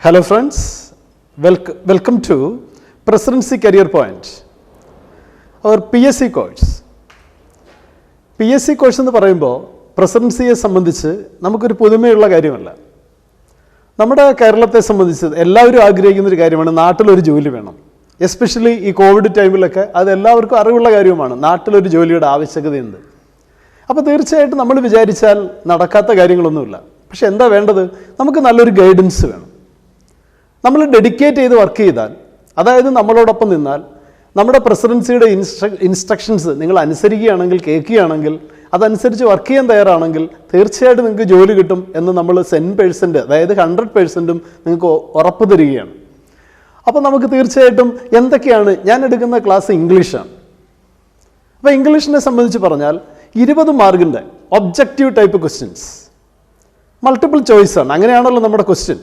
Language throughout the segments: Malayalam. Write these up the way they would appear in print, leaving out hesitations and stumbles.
Hello friends, welcome to Presidency Career Point, our PSC course. PSC course എന്ന് പറയുമ്പോൾ പ്രസിഡൻസിയെ സംബന്ധിച്ച് നമുക്കൊരു പുതുമയുള്ള കാര്യമല്ല. നമ്മുടെ കേരളത്തെ സംബന്ധിച്ച് എല്ലാവരും ആഗ്രഹിക്കുന്ന ഒരു കാര്യമാണ് നാട്ടിലൊരു ജോലി വേണം. എസ്പെഷ്യലി ഈ കോവിഡ് ടൈമിലൊക്കെ അത് എല്ലാവർക്കും അറിവുള്ള കാര്യവുമാണ്. നാട്ടിലൊരു ജോലിയുടെ ആവശ്യകതയുണ്ട്. അപ്പോൾ തീർച്ചയായിട്ടും നമ്മൾ വിചാരിച്ചാൽ നടക്കാത്ത കാര്യങ്ങളൊന്നുമില്ല. പക്ഷെ എന്താ വേണ്ടത്? നമുക്ക് നല്ലൊരു ഗൈഡൻസ് വേണം. നമ്മൾ ഡെഡിക്കേറ്റ് ചെയ്ത് വർക്ക് ചെയ്താൽ, അതായത് നമ്മളോടൊപ്പം നിന്നാൽ, നമ്മുടെ പ്രസിഡൻസിയുടെ ഇൻസ്ട്രക്ഷൻസ് നിങ്ങൾ അനുസരിക്കുകയാണെങ്കിൽ, കേൾക്കുകയാണെങ്കിൽ, അതനുസരിച്ച് വർക്ക് ചെയ്യാൻ തയ്യാറാണെങ്കിൽ തീർച്ചയായിട്ടും നിങ്ങൾക്ക് ജോലി കിട്ടും എന്ന് നമ്മൾ 10%, അതായത് 100%ഉം നിങ്ങൾക്ക് ഉറപ്പ് തരികയാണ്. അപ്പോൾ നമുക്ക് തീർച്ചയായിട്ടും എന്തൊക്കെയാണ്, ഞാൻ എടുക്കുന്ന ക്ലാസ് ഇംഗ്ലീഷാണ്. അപ്പോൾ ഇംഗ്ലീഷിനെ സംബന്ധിച്ച് പറഞ്ഞാൽ 20 മാർക്കിൻ്റെ ഒബ്ജക്റ്റീവ് ടൈപ്പ് ക്വസ്റ്റ്യൻസ്, മൾട്ടിപ്പിൾ ചോയ്സാണ്. അങ്ങനെയാണല്ലോ നമ്മുടെ ക്വസ്റ്റ്യൻ.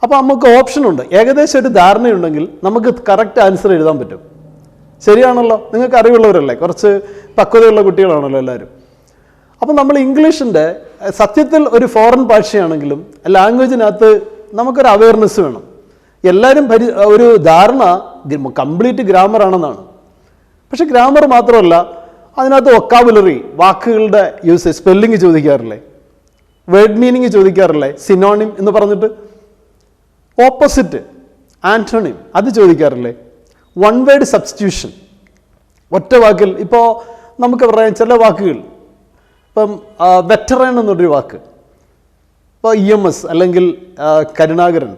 അപ്പോൾ നമുക്ക് ഓപ്ഷനുണ്ട്. ഏകദേശം ഒരു ധാരണയുണ്ടെങ്കിൽ നമുക്ക് കറക്റ്റ് ആൻസർ എഴുതാൻ പറ്റും. ശരിയാണല്ലോ? നിങ്ങൾക്ക് അറിവുള്ളവരല്ലേ, കുറച്ച് പക്വതയുള്ള കുട്ടികളാണല്ലോ എല്ലാവരും. അപ്പോൾ നമ്മൾ ഇംഗ്ലീഷിൻ്റെ സത്യത്തിൽ ഒരു ഫോറിൻ ഭാഷയാണെങ്കിലും ലാംഗ്വേജിനകത്ത് നമുക്കൊരു അവയർനെസ് വേണം. എല്ലാവരും ഒരു ധാരണ കംപ്ലീറ്റ് ഗ്രാമറാണെന്നാണ്. പക്ഷെ ഗ്രാമർ മാത്രമല്ല, അതിനകത്ത് വൊക്കാബുലറി, വാക്കുകളുടെ യൂസ്, സ്പെല്ലിങ് ചോദിക്കാറില്ലേ, വേർഡ് മീനിങ് ചോദിക്കാറില്ലേ, സിനോണിം എന്ന് പറഞ്ഞിട്ട്, ഓപ്പോസിറ്റ്, ആൻറ്റോണിം, അത് ചോദിക്കാറില്ലേ, വൺ വേർഡ് സബ്സ്റ്റിറ്റ്യൂഷൻ, ഒറ്റ വാക്കിൽ. ഇപ്പോൾ നമുക്ക് പറയാം ചില വാക്കുകൾ, ഇപ്പം വെറ്ററൻ എന്നൊരു വാക്ക്, ഇപ്പോൾ EMS അല്ലെങ്കിൽ കരുണാകരൻ,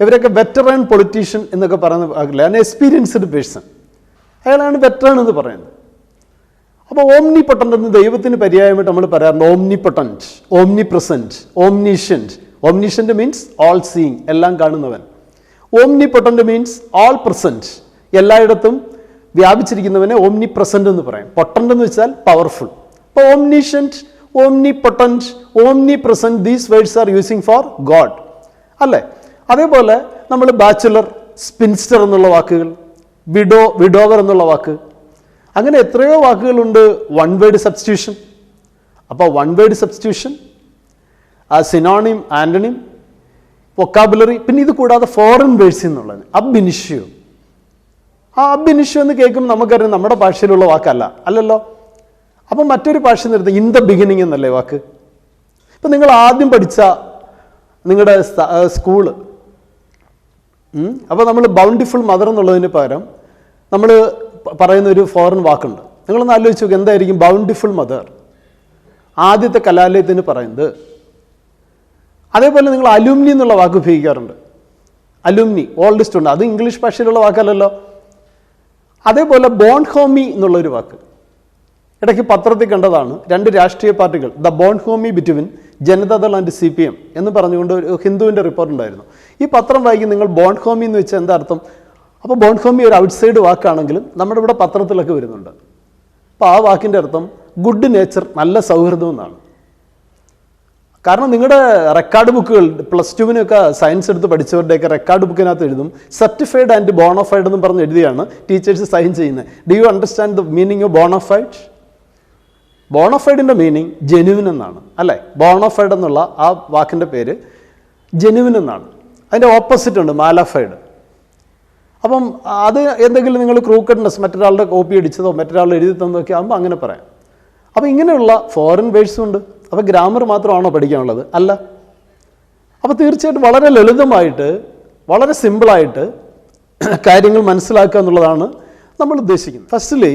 ഇവരൊക്കെ വെറ്ററൻ പൊളിറ്റീഷ്യൻ എന്നൊക്കെ പറയുന്ന വാക്കില്ല, അതിന് എക്സ്പീരിയൻസ്ഡ് പേഴ്സൺ, അയാളാണ് വെറ്ററൻ എന്ന് പറയുന്നത്. അപ്പോൾ ഓംനി പൊട്ടൻ്റ് എന്ന് ദൈവത്തിന് പര്യായമായിട്ട് നമ്മൾ പറയാറുണ്ട്. Omnipotent, omnipresent, omniscient. Omniscient means all seeing, എല്ലാം കാണുന്നവൻ. Omnipotent means all present, എല്ലായിടത്തും വ്യാപിച്ചിരിക്കുന്നവനെ ഓംനി പ്രസൻറ്റ് എന്ന് പറയും. പൊട്ടൻ്റ് എന്ന് വെച്ചാൽ പവർഫുൾ. അപ്പോൾ omniscient, omnipotent, omnipresent, these words are using for God, അല്ലേ? അതേപോലെ നമ്മൾ ബാച്ചുലർ, സ്പിൻസ്റ്റർ എന്നുള്ള വാക്കുകൾ, വിഡോവർ എന്നുള്ള വാക്ക്, അങ്ങനെ എത്രയോ വാക്കുകളുണ്ട്. One word substitution. അപ്പോൾ one word substitution, synonym, antonym, vocabulary, പിന്നെ ഇത് കൂടാതെ ഫോറിൻ വേർഡ്സ് എന്നുള്ളത് അബ് ഇനിഷ്യോ. ആ അബ് ഇനിഷ്യോ എന്ന് കേൾക്കുമ്പോൾ നമുക്കറിയാം നമ്മുടെ ഭാഷയിലുള്ള വാക്കല്ല, അല്ലല്ലോ. അപ്പം മറ്റൊരു ഭാഷ നിർത്തി ഇൻ ദ ബിഗിനിങ് എന്നല്ലേ വാക്ക്. ഇപ്പം നിങ്ങൾ ആദ്യം പഠിച്ച നിങ്ങളുടെ സ്കൂള്, അപ്പോൾ നമ്മൾ ബൗണ്ടിഫുൾ മദർ എന്നുള്ളതിന് പകരം നമ്മൾ പറയുന്ന ഒരു ഫോറിൻ വാക്കുണ്ട്. നിങ്ങളൊന്ന് ആലോചിച്ച് നോക്കുക, എന്തായിരിക്കും ബൗണ്ടിഫുൾ മദർ ആദ്യത്തെ കലാലയത്തിന് പറയുന്നത്. അതേപോലെ നിങ്ങൾ അലുമിനി എന്നുള്ള വാക്ക് ഉപയോഗിക്കാറുണ്ട്. അലുമിനി, ഓൾഡ് സ്റ്റുഡൻറ്, അത് ഇംഗ്ലീഷ് ഭാഷയിലുള്ള വാക്കല്ലല്ലോ. അതേപോലെ ബോൺ ഹോമി എന്നുള്ളൊരു വാക്ക് ഇടയ്ക്ക് പത്രത്തിൽ കണ്ടതാണ്. 2 രാഷ്ട്രീയ പാർട്ടികൾ, the bonhomie between Janata Dal and CPM എന്ന് പറഞ്ഞുകൊണ്ട് ഒരു ഹിന്ദുവിൻ്റെ റിപ്പോർട്ട് ഉണ്ടായിരുന്നു. ഈ പത്രം വായിക്കും നിങ്ങൾ, ബോൺ ഹോമി എന്ന് വെച്ചാൽ എന്താ അർത്ഥം? അപ്പോൾ ബോൺ ഹോമി ഒരു ഔട്ട്സൈഡ് വാക്കാണെങ്കിലും നമ്മുടെ ഇവിടെ പത്രത്തിലൊക്കെ വരുന്നുണ്ട്. അപ്പോൾ ആ വാക്കിൻ്റെ അർത്ഥം ഗുഡ് നേച്ചർ, നല്ല സൗഹൃദം എന്നാണ്. കാരണം നിങ്ങളുടെ റെക്കോർഡ് ബുക്കുകൾ, +2-നൊക്കെ സയൻസ് എടുത്ത് പഠിച്ചവരുടെയൊക്കെ റെക്കോർഡ് ബുക്കിനകത്ത് എഴുതും സർട്ടിഫൈഡ് ആൻഡ് ബോണഫൈഡ് എന്ന് പറഞ്ഞ് എഴുതിയാണ് ടീച്ചേഴ്സ് സൈൻ ചെയ്യുന്നത്. Do you understand the meaning of bonafide? ബോണഫൈഡിൻ്റെ മീനിങ് ജെനുവിൻ എന്നാണ്, അല്ലേ? ബോണഫൈഡ് എന്നുള്ള ആ വാക്കിൻ്റെ പേര് ജെനുവിൻ എന്നാണ്. അതിൻ്റെ ഓപ്പോസിറ്റ് ഉണ്ട് മാലഫൈഡ്. അപ്പം അത് എന്തെങ്കിലും നിങ്ങൾ ക്രൂക്കഡ്നെസ്, മറ്റൊരാളുടെ കോപ്പി അടിച്ചതോ മറ്റൊരാൾ എഴുതി തന്നതൊക്കെ ആകുമ്പോൾ അങ്ങനെ പറയാം. അപ്പോൾ ഇങ്ങനെയുള്ള ഫോറിൻ വേർഡ്സും ഉണ്ട്. അപ്പോൾ ഗ്രാമർ മാത്രമാണോ പഠിക്കാനുള്ളത്? അല്ല. അപ്പോൾ തീർച്ചയായിട്ടും വളരെ ലളിതമായിട്ട്, വളരെ സിമ്പിളായിട്ട് കാര്യങ്ങൾ മനസ്സിലാക്കുക എന്നുള്ളതാണ് നമ്മൾ ഉദ്ദേശിക്കുന്നത്. Firstly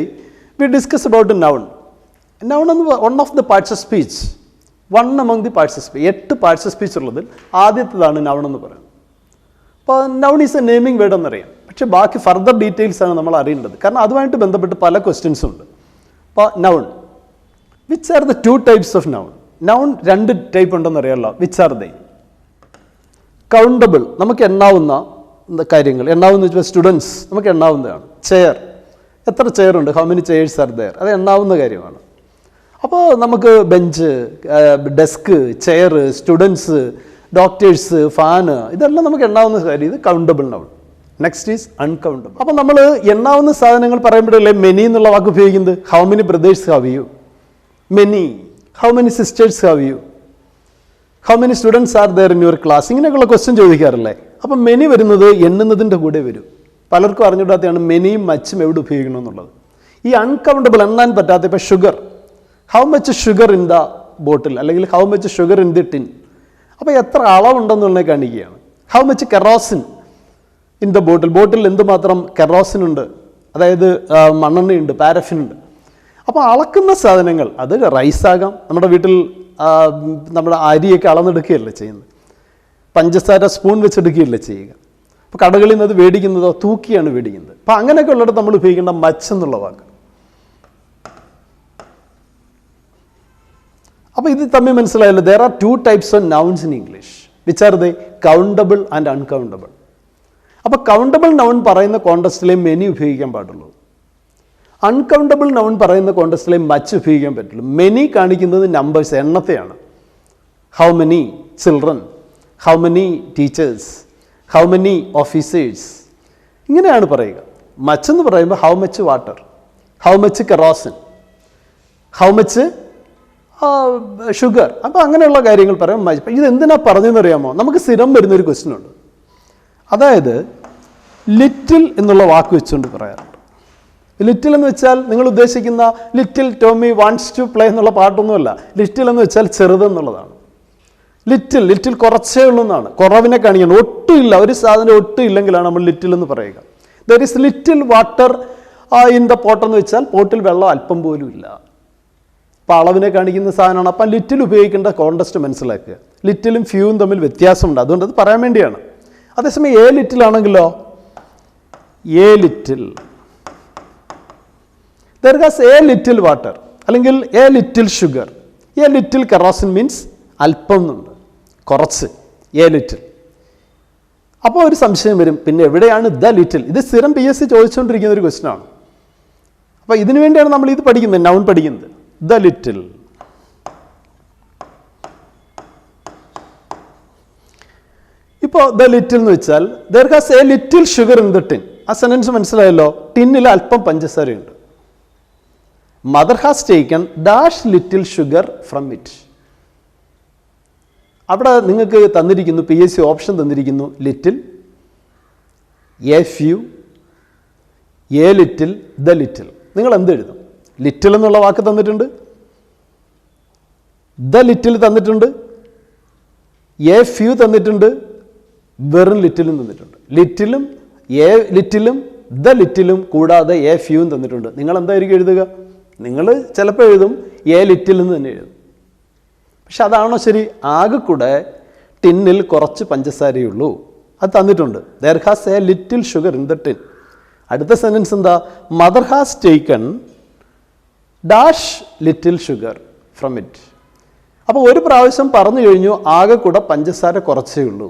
we discuss about noun. Noun എന്ന് one of the parts of speech, one among the parts of speech. 8 parts of speech ഉള്ളതിൽ ആദ്യത്തേതാണ് നൗൺ എന്ന് പറയുന്നത്. അപ്പോൾ noun is a naming word എന്നറിയാം. പക്ഷേ ബാക്കി ഫർദർ ഡീറ്റെയിൽസ് ആണ് നമ്മൾ അറിയേണ്ടത്. കാരണം അതുമായിട്ട് ബന്ധപ്പെട്ട് പല ക്വസ്റ്റ്യൻസും ഉണ്ട്. അപ്പോൾ noun, which are the 2 types of noun? Noun 2 type ഉണ്ടെന്ന് അറിയാമല്ലോ. Which are they? കൗണ്ടബിൾ, നമുക്ക് എണ്ണാവുന്ന കാര്യങ്ങൾ. എണ്ണാവുന്ന വെച്ചാൽ സ്റ്റുഡൻസ് നമുക്ക് എണ്ണാവുന്നതാണ്. ചെയർ, എത്ര ചെയർ ഉണ്ട്, how many chairs are there, അത് എണ്ണാവുന്ന കാര്യമാണ്. അപ്പോൾ നമുക്ക് bench, desk, chair, students, doctors, fan, ഇതെല്ലാം നമുക്ക് എണ്ണാവുന്ന കാര്യം. ഇത് countable noun. Next is uncountable. അപ്പോൾ നമ്മൾ എണ്ണാവുന്ന സാധനങ്ങൾ പറയുമ്പോഴല്ലേ മെനി എന്നുള്ള വാക്ക് ഉപയോഗിക്കുന്നത്. How many brothers have you? Many. How many sisters have you? How many students are there in your class? ഇങ്ങനെയൊക്കെയുള്ള ക്വസ്റ്റ്യൻ ചോദിക്കാറില്ലേ? അപ്പം മെനി വരുന്നത് എണ്ണുന്നതിൻ്റെ കൂടെ വരും. പലർക്കും അറിഞ്ഞിടാത്തതാണ് മെനിയും മച്ചും എവിടെ ഉപയോഗിക്കണമെന്നുള്ളത്. ഈ അൺകൗണ്ടബിൾ, എണ്ണാൻ പറ്റാത്ത, ഇപ്പോൾ sugar, how much sugar in the bottle, അല്ലെങ്കിൽ how much sugar in the tin. അപ്പോൾ എത്ര അളവുണ്ടെന്നുള്ളത് കാണിക്കുകയാണ്. How much kerosene in the bottle, bottle എന്തുമാത്രം കെറോസിൻ ഉണ്ട്, അതായത് മണ്ണെണ്ണയുണ്ട്, പാരഫിനുണ്ട്. അപ്പോൾ അളക്കുന്ന സാധനങ്ങൾ, അത് റൈസാകാം, നമ്മുടെ വീട്ടിൽ നമ്മുടെ അരിയൊക്കെ അളന്നെടുക്കുകയല്ലേ ചെയ്യുന്നത്, പഞ്ചസാര സ്പൂൺ വെച്ചെടുക്കുകയല്ലേ ചെയ്യുക. അപ്പോൾ കടകളിൽ നിന്ന് അത് മേടിക്കുന്നതോ തൂക്കിയാണ് മേടിക്കുന്നത്. അപ്പോൾ അങ്ങനെയൊക്കെ ഉള്ളിടത്ത് നമ്മൾ ഉപയോഗിക്കേണ്ട മച്ച് എന്നുള്ള വാക്ക്. അപ്പോൾ ഇത് തമ്മിൽ മനസ്സിലായല്ലോ. There are 2 types of nouns in English, which are the countable and uncountable. അപ്പോൾ കൗണ്ടബിൾ നൗൺ പറയുന്ന കോണ്ടസ്റ്റിലെ മെനി ഉപയോഗിക്കാൻ പാടുള്ളൂ. അൺകൗണ്ടബിൾ നൗൺ പറയുന്ന കോണ്ടസ്റ്റിലെ മച്ച് ഉപയോഗിക്കാൻ പറ്റുള്ളൂ. മെനി കാണിക്കുന്നത് നമ്പേഴ്സ്, എണ്ണത്തെയാണ്. How many children, how many teachers, how many officers, ഇങ്ങനെയാണ് പറയുക. മച്ച് എന്ന് പറയുമ്പോൾ how much water, how much kerosene, how much sugar. അപ്പോൾ അങ്ങനെയുള്ള കാര്യങ്ങൾ പറയാം. ഇത് എന്തിനാ പറഞ്ഞതെന്നറിയാമോ? നമുക്ക് സ്ഥിരം വരുന്നൊരു ക്വസ്റ്റ്യൻ ഉണ്ട്. അതായത് ലിറ്റിൽ എന്നുള്ള വാക്ക് വെച്ചുകൊണ്ട് പറയാറുണ്ട്. ലിറ്റിൽ എന്ന് വെച്ചാൽ നിങ്ങൾ ഉദ്ദേശിക്കുന്ന little Tommy wants to play എന്നുള്ള പാട്ടൊന്നുമല്ല. ലിറ്റിൽ എന്ന് വെച്ചാൽ ചെറുതെന്നുള്ളതാണ്. ലിറ്റിൽ, ലിറ്റിൽ കുറച്ചേ ഉള്ളൂ എന്നാണ്, കുറവിനെ കാണിക്കണം. ഒട്ടുമില്ല, ഒരു സാധനം ഒട്ടും ഇല്ലെങ്കിലാണ് നമ്മൾ ലിറ്റിൽ എന്ന് പറയുക. There is little water in the pot എന്ന് വെച്ചാൽ പോട്ടിൽ വെള്ളം അല്പം പോലും ഇല്ല. അപ്പോൾ അളവിനെ കാണിക്കുന്ന സാധനമാണ്. അപ്പം ലിറ്റിൽ ഉപയോഗിക്കേണ്ട കോണ്ടസ്റ്റ് മനസ്സിലാക്കുക. ലിറ്റിലും ഫ്യൂവും തമ്മിൽ വ്യത്യാസമുണ്ട്, അതുകൊണ്ട് അത് പറയാൻ വേണ്ടിയാണ്. അതേസമയം എ ലിറ്റിൽ ആണെങ്കിലോ, a little, there has a little water, അല്ലെങ്കിൽ a little sugar, a little kerosene means അല്പം എന്നുണ്ട്, കുറച്ച്, എ ലിറ്റിൽ. അപ്പോൾ ഒരു സംശയം വരും, പിന്നെ എവിടെയാണ് ദ ലിറ്റിൽ? ഇത് സ്ഥിരം PSC ചോദിച്ചുകൊണ്ടിരിക്കുന്ന ഒരു ക്വസ്റ്റ്യൻ ആണ്. അപ്പോൾ ഇതിനു വേണ്ടിയാണ് നമ്മൾ ഇത് പഠിക്കുന്നത്, നൗൺ പഠിക്കുന്നത്. The little. ഇപ്പോൾ ദ ലിറ്റിൽ എന്ന് വെച്ചാൽ there has a little sugar in the tin. ആ സെന്റൻസ് മനസ്സിലായല്ലോ. ടിന്നിൽ അല്പം പഞ്ചസാരയുണ്ട്. Mother has taken dash little sugar from it. അവിടെ നിങ്ങൾക്ക് തന്നിരിക്കുന്നു, PSC ഓപ്ഷൻ തന്നിരിക്കുന്നു, little, a few, a little, the little. നിങ്ങൾ എന്ത് എഴുതും? ലിറ്റിൽ എന്നുള്ള വാക്ക് തന്നിട്ടുണ്ട്, ദ ലിറ്റിൽ തന്നിട്ടുണ്ട്, എ ഫ്യൂ തന്നിട്ടുണ്ട്, വെറും ലിറ്റിലും തന്നിട്ടുണ്ട്. ലിറ്റിലും എ ലിറ്റിലും ദ ലിറ്റിലും കൂടാതെ എ ഫ്യൂവും തന്നിട്ടുണ്ട്. നിങ്ങൾ എന്തായിരിക്കും എഴുതുക? നിങ്ങൾ ചിലപ്പോൾ എഴുതും എ ലിറ്റിൽ എന്ന് തന്നെ എഴുതും. പക്ഷെ അതാണോ ശരി? ആകെ കൂടെ ടിന്നിൽ കുറച്ച് പഞ്ചസാരയുള്ളൂ, അത് തന്നിട്ടുണ്ട്. There has a little sugar in the tin. അടുത്ത സെൻറ്റൻസ് എന്താ? Mother has taken dash little sugar from it. അപ്പോൾ ഒരു പ്രാവശ്യം പറഞ്ഞു കഴിഞ്ഞു ആകെ കൂടെ പഞ്ചസാര കുറച്ചേ ഉള്ളൂ.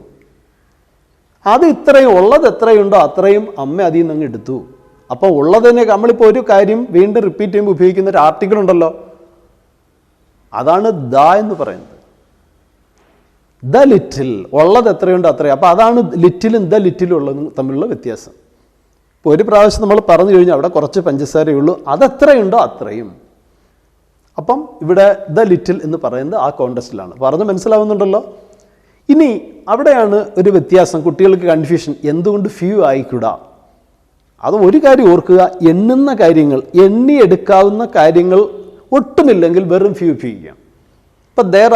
അത് ഇത്രയും, ഉള്ളത് എത്രയുണ്ടോ അത്രയും അമ്മ അതിൽ നിന്ന് അങ്ങ് എടുത്തു. അപ്പോൾ ഉള്ളതിനെ നമ്മളിപ്പോൾ ഒരു കാര്യം വീണ്ടും റിപ്പീറ്റ് ചെയ്യുമ്പോൾ ഉപയോഗിക്കുന്ന ഒരു ആർട്ടിക്കിൾ ഉണ്ടല്ലോ, അതാണ് ദ എന്ന് പറയുന്നത്. ദ ലിറ്റിൽ, ഉള്ളത് എത്രയുണ്ടോ അത്രയും. അപ്പോൾ അതാണ് ലിറ്റിലും ദ ലിറ്റിലും ഉള്ളതും തമ്മിലുള്ള വ്യത്യാസം. ഇപ്പോൾ ഒരു പ്രാവശ്യം നമ്മൾ പറഞ്ഞു കഴിഞ്ഞാൽ അവിടെ കുറച്ച് പഞ്ചസാരയുള്ളൂ, അതെത്രയുണ്ടോ അത്രയും. അപ്പം ഇവിടെ ദ ലിറ്റിൽ എന്ന് പറയുന്നത് ആ കോണ്ടസ്റ്റിലാണ്. പറഞ്ഞ് മനസ്സിലാവുന്നുണ്ടല്ലോ. ഇനി അവിടെയാണ് ഒരു വ്യത്യാസം, കുട്ടികൾക്ക് കൺഫ്യൂഷൻ. എന്തുകൊണ്ട് ഫ്യൂ ആയിക്കൂടാ? അത് ഒരു കാര്യം ഓർക്കുക, എണ്ണുന്ന കാര്യങ്ങൾ, എണ്ണിയെടുക്കാവുന്ന കാര്യങ്ങൾ ഒട്ടുമില്ലെങ്കിൽ വെറും ഫ്യൂ ഉപയോഗിക്കാം. ഇപ്പം there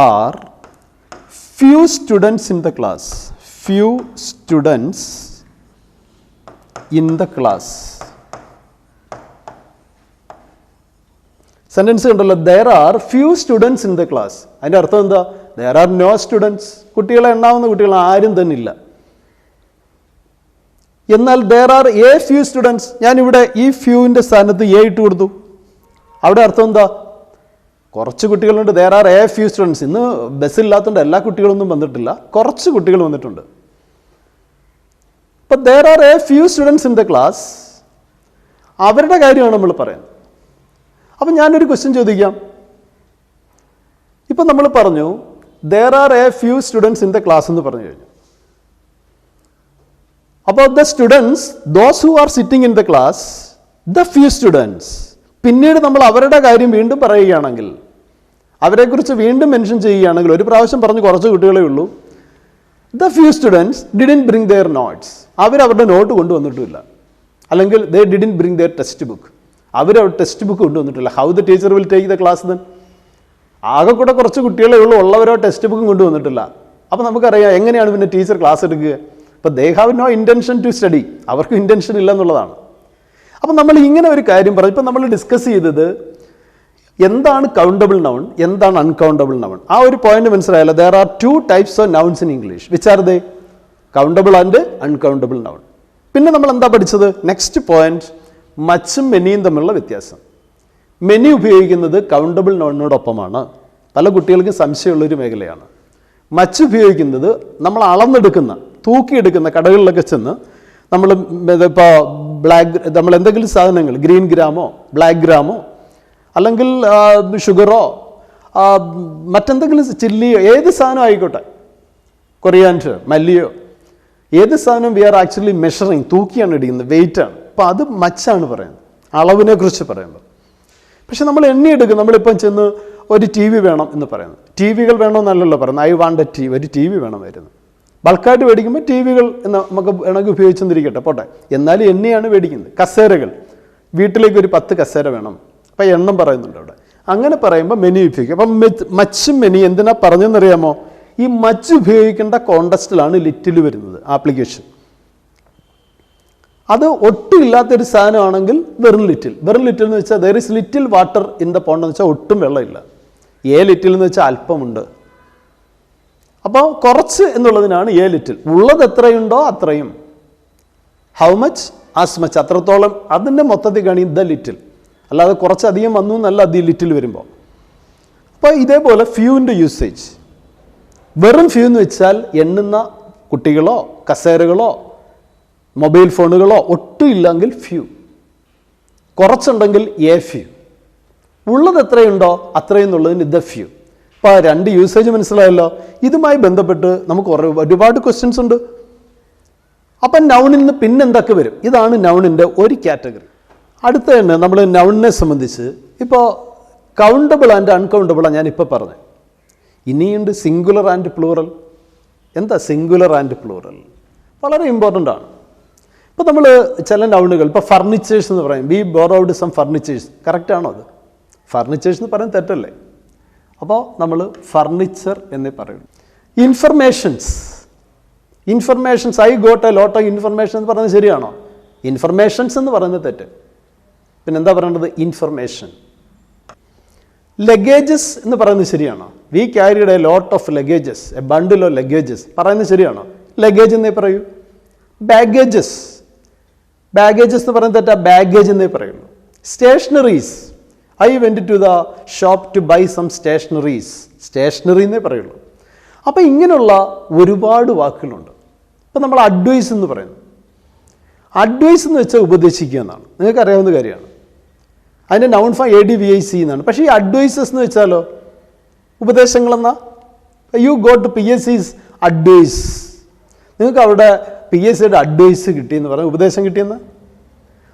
are few students in the class. Few students in the class. Sentence കണ്ടല്ലോ, there are few students in the class. അതിൻ്റെ അർത്ഥം എന്താ? there are no students. കുട്ടികളെ എണ്ണാവുന്ന കുട്ടികൾ ആരും തന്നെ ഇല്ല. എന്നാൽ there are a few students. ഞാനിവിടെ ഈ ഫ്യൂവിൻ്റെ സ്ഥാനത്ത് എ ഇട്ട് കൊടുത്തു. അവിടെ അർത്ഥം എന്താ? കുറച്ച് കുട്ടികളുണ്ട്. there are a few students. ഇന്ന് ബസ്സില്ലാത്തതുകൊണ്ട് എല്ലാ കുട്ടികളൊന്നും വന്നിട്ടില്ല, കുറച്ച് കുട്ടികൾ വന്നിട്ടുണ്ട്. അപ്പം there are a few students in the class. അവരുടെ കാര്യമാണ് നമ്മൾ പറയുന്നത്. അപ്പം ഞാനൊരു ക്വസ്റ്റ്യൻ ചോദിക്കാം. ഇപ്പം നമ്മൾ പറഞ്ഞു there are a few students in the class എന്ന് പറഞ്ഞു കഴിഞ്ഞു. അപ്പോൾ the students, those who are sitting in the class, the few students. പിന്നീട് നമ്മൾ അവരുടെ കാര്യം വീണ്ടും പറയുകയാണെങ്കിൽ അവരെക്കുറിച്ച് വീണ്ടും മെൻഷൻ ചെയ്യുകയാണെങ്കിൽ, ഒരു പ്രാവശ്യം പറഞ്ഞ് കുറച്ച് കുട്ടികളേ ഉള്ളൂ, the few students didn't bring their notes, അവരവരുടെ നോട്ട് കൊണ്ടുവന്നിട്ടില്ല. അല്ലെങ്കിൽ they didn't bring their text book, അവരവരുടെ ടെക്സ്റ്റ് ബുക്ക് കൊണ്ടുവന്നിട്ടില്ല. How the teacher will take the class then? ആകെ കൂടെ കുറച്ച് കുട്ടികളേ ഉള്ളൂ, ഉള്ളവരോ ടെക്സ്റ്റ് ബുക്കും കൊണ്ടുവന്നിട്ടില്ല. അപ്പോൾ നമുക്കറിയാം എങ്ങനെയാണ് പിന്നെ ടീച്ചർ ക്ലാസ് എടുക്കുക. അപ്പോൾ they have no intention to study, അവർക്ക് ഇൻറ്റൻഷൻ ഇല്ല എന്നുള്ളതാണ്. അപ്പം നമ്മൾ ഇങ്ങനെ ഒരു കാര്യം പറയും. ഇപ്പം നമ്മൾ ഡിസ്കസ് ചെയ്തത് എന്താണ് കൗണ്ടബിൾ നൗൺ, എന്താണ് അൺകൗണ്ടബിൾ നൗൺ. ആ ഒരു പോയിന്റ് മനസ്സിലായല്ലോ. There are 2 types of nouns in English. Which are they? Countable and uncountable noun. പിന്നെ നമ്മൾ എന്താ പഠിച്ചത്? നെക്സ്റ്റ് പോയിന്റ്, മച്ചും മെനിയും തമ്മിലുള്ള വ്യത്യാസം. മെനി ഉപയോഗിക്കുന്നത് കൗണ്ടബിൾ നൗണിനോടൊപ്പമാണ്. പല കുട്ടികൾക്കും സംശയമുള്ളൊരു മേഖലയാണ്. മച്ച് ഉപയോഗിക്കുന്നത് നമ്മൾ അളന്നെടുക്കുന്ന, തൂക്കിയെടുക്കുന്ന, കടകളിലൊക്കെ ചെന്ന് നമ്മൾ ഇപ്പോൾ നമ്മൾ എന്തെങ്കിലും സാധനങ്ങൾ, ഗ്രീൻ ഗ്രാമോ ബ്ലാക്ക് ഗ്രാമോ അല്ലെങ്കിൽ ഷുഗറോ മറ്റെന്തെങ്കിലും ചില്ലിയോ ഏത് സാധനം ആയിക്കോട്ടെ, കൊറിയാൻഡർ, മല്ലിയോ, ഏത് സാധനം വി ആർ ആക്ച്വലി മെഷറിങ്, തൂക്കിയാണ് ഇടിക്കുന്നത്, വെയിറ്റാണ്. അപ്പോൾ അത് മച്ചാണ് പറയുന്നത്, അളവിനെ കുറിച്ച് പറയുമ്പോൾ. പക്ഷെ നമ്മൾ എണ്ണിയെടുക്കും. നമ്മളിപ്പം ചെന്ന് ഒരു ടി വി വേണം എന്ന് പറയുന്നത്, ടി വികൾ വേണമെന്നല്ലല്ലോ പറയുന്നത്. I want a T V, ഒരു ടി വി വേണമായിരുന്നു. ബൾക്കായിട്ട് മേടിക്കുമ്പോൾ ടി വികൾ എന്ന് നമുക്ക് വേണമെങ്കിൽ ഉപയോഗിച്ചെന്നിരിക്കട്ടെ, പോട്ടെ. എന്നാലും എണ്ണിയാണ് മേടിക്കുന്നത്. കസേരകൾ, വീട്ടിലേക്ക് ഒരു 10 കസേര വേണം, അപ്പം എണ്ണം പറയുന്നുണ്ട് അവിടെ. അങ്ങനെ പറയുമ്പോൾ മെനി ഉപയോഗിക്കും. അപ്പം മച്ചും മെനി എന്തിനാ പറഞ്ഞെന്നറിയാമോ? ഈ മച്ച് ഉപയോഗിക്കേണ്ട കോണ്ടസ്റ്റിലാണ് ലിറ്റിൽ വരുന്നത് ആപ്ലിക്കേഷൻ. അത് ഒട്ടും ഇല്ലാത്തൊരു സാധനമാണെങ്കിൽ വെറും ലിറ്റിൽ. വെറും ലിറ്റിൽ എന്ന് വെച്ചാൽ there is little water in the pond എന്ന് വെച്ചാൽ ഒട്ടും വെള്ളമില്ല. ലിറ്റിൽ എന്ന് വെച്ചാൽ അല്പമുണ്ട്. അപ്പോൾ കുറച്ച് എന്നുള്ളതിനാണ് ലിറ്റിൽ. ഉള്ളത് എത്രയുണ്ടോ അത്രയും. ഹൗ മച്ച് ആസ് മച്ച്, അത്രത്തോളം. അതിൻ്റെ മൊത്തത്തിൽ കാണി ദ ലിറ്റിൽ. അല്ലാതെ കുറച്ചധികം വന്നു എന്നല്ല അത് ലിറ്റിൽ വരുമ്പോൾ. അപ്പോൾ ഇതേപോലെ ഫ്യൂവിൻ്റെ യൂസേജ്. വെറും ഫ്യൂ എന്ന് വെച്ചാൽ എണ്ണുന്ന കുട്ടികളോ കസേരകളോ മൊബൈൽ ഫോണുകളോ ഒട്ടും ഇല്ലെങ്കിൽ ഫ്യൂ. കുറച്ചുണ്ടെങ്കിൽ ഫ്യൂ. ഉള്ളത് എത്രയുണ്ടോ അത്രയും എന്നുള്ളതിന് ദ ഫ്യൂ. അപ്പോൾ 2 യൂസേജ് മനസ്സിലായല്ലോ. ഇതുമായി ബന്ധപ്പെട്ട് നമുക്ക് ഒരുപാട് ക്വസ്റ്റ്യൻസ് ഉണ്ട്. അപ്പം നൗണിൽ നിന്ന് പിന്നെന്തൊക്കെ വരും? ഇതാണ് നൗണിൻ്റെ ഒരു കാറ്റഗറി. അടുത്ത തന്നെ നമ്മൾ നൗണിനെ സംബന്ധിച്ച് ഇപ്പോൾ കൗണ്ടബിൾ ആൻഡ് അൺകൗണ്ടബിളാണ് ഞാനിപ്പോൾ പറഞ്ഞത്. ഇനിയുണ്ട് സിംഗുലർ ആൻഡ് പ്ലൂറൽ. എന്താ സിംഗുലർ ആൻഡ് പ്ലൂറൽ? വളരെ ഇമ്പോർട്ടൻ്റ് ആണ്. ഇപ്പോൾ നമ്മൾ ചില നൗണുകൾ, ഇപ്പോൾ ഫർണിച്ചേഴ്സ് എന്ന് പറയും, വി ബോറോഡ് സം ഫർണിച്ചേഴ്സ്. കറക്റ്റാണോ അത്? ഫർണിച്ചേഴ്സ് എന്ന് പറയാൻ തെറ്റല്ലേ? അപ്പോൾ നമ്മൾ ഫർണിച്ചർ എന്നേ പറയുള്ളൂ. Informations I got A lot of information എന്ന് പറയുന്നത് ശരിയാണോ? ഇൻഫർമേഷൻസ് എന്ന് പറയുന്നത് തെറ്റ്. പിന്നെ എന്താ പറയേണ്ടത്? ഇൻഫർമേഷൻ. ലഗേജസ് എന്ന് പറയുന്നത് ശരിയാണോ? We carried a lot of luggages, a bundle of luggages പറയുന്നത് ശരിയാണോ? ലഗേജ് എന്നേ പറയൂ. ബാഗേജസ് എന്ന് പറയുന്നത് തെറ്റാ, ബാഗേജ് എന്നേ പറയുള്ളൂ. Stationeries, I went to the shop to buy some stationeries, stationery എന്നേ പറയുള്ളൂ. അപ്പോൾ ഇങ്ങനെയുള്ള ഒരുപാട് വാക്കുകളുണ്ട്. ഇപ്പം നമ്മൾ അഡ്വൈസ് എന്ന് പറയുന്നു. അഡ്വൈസ് എന്ന് വെച്ചാൽ ഉപദേശിക്കുക എന്നാണ്, നിങ്ങൾക്ക് അറിയാവുന്ന കാര്യമാണ്. അതിൻ്റെ നൗൺ ഫോം ADVIC എന്നാണ്. പക്ഷേ ഈ അഡ്വൈസസ് എന്ന് വെച്ചാലോ ഉപദേശങ്ങളെന്നാ. യു ഗോട്ട് PSC's അഡ്വൈസ്, നിങ്ങൾക്ക് അവിടെ PSCയുടെ അഡ്വൈസ് കിട്ടിയെന്ന് പറയാം, ഉപദേശം കിട്ടിയെന്ന്.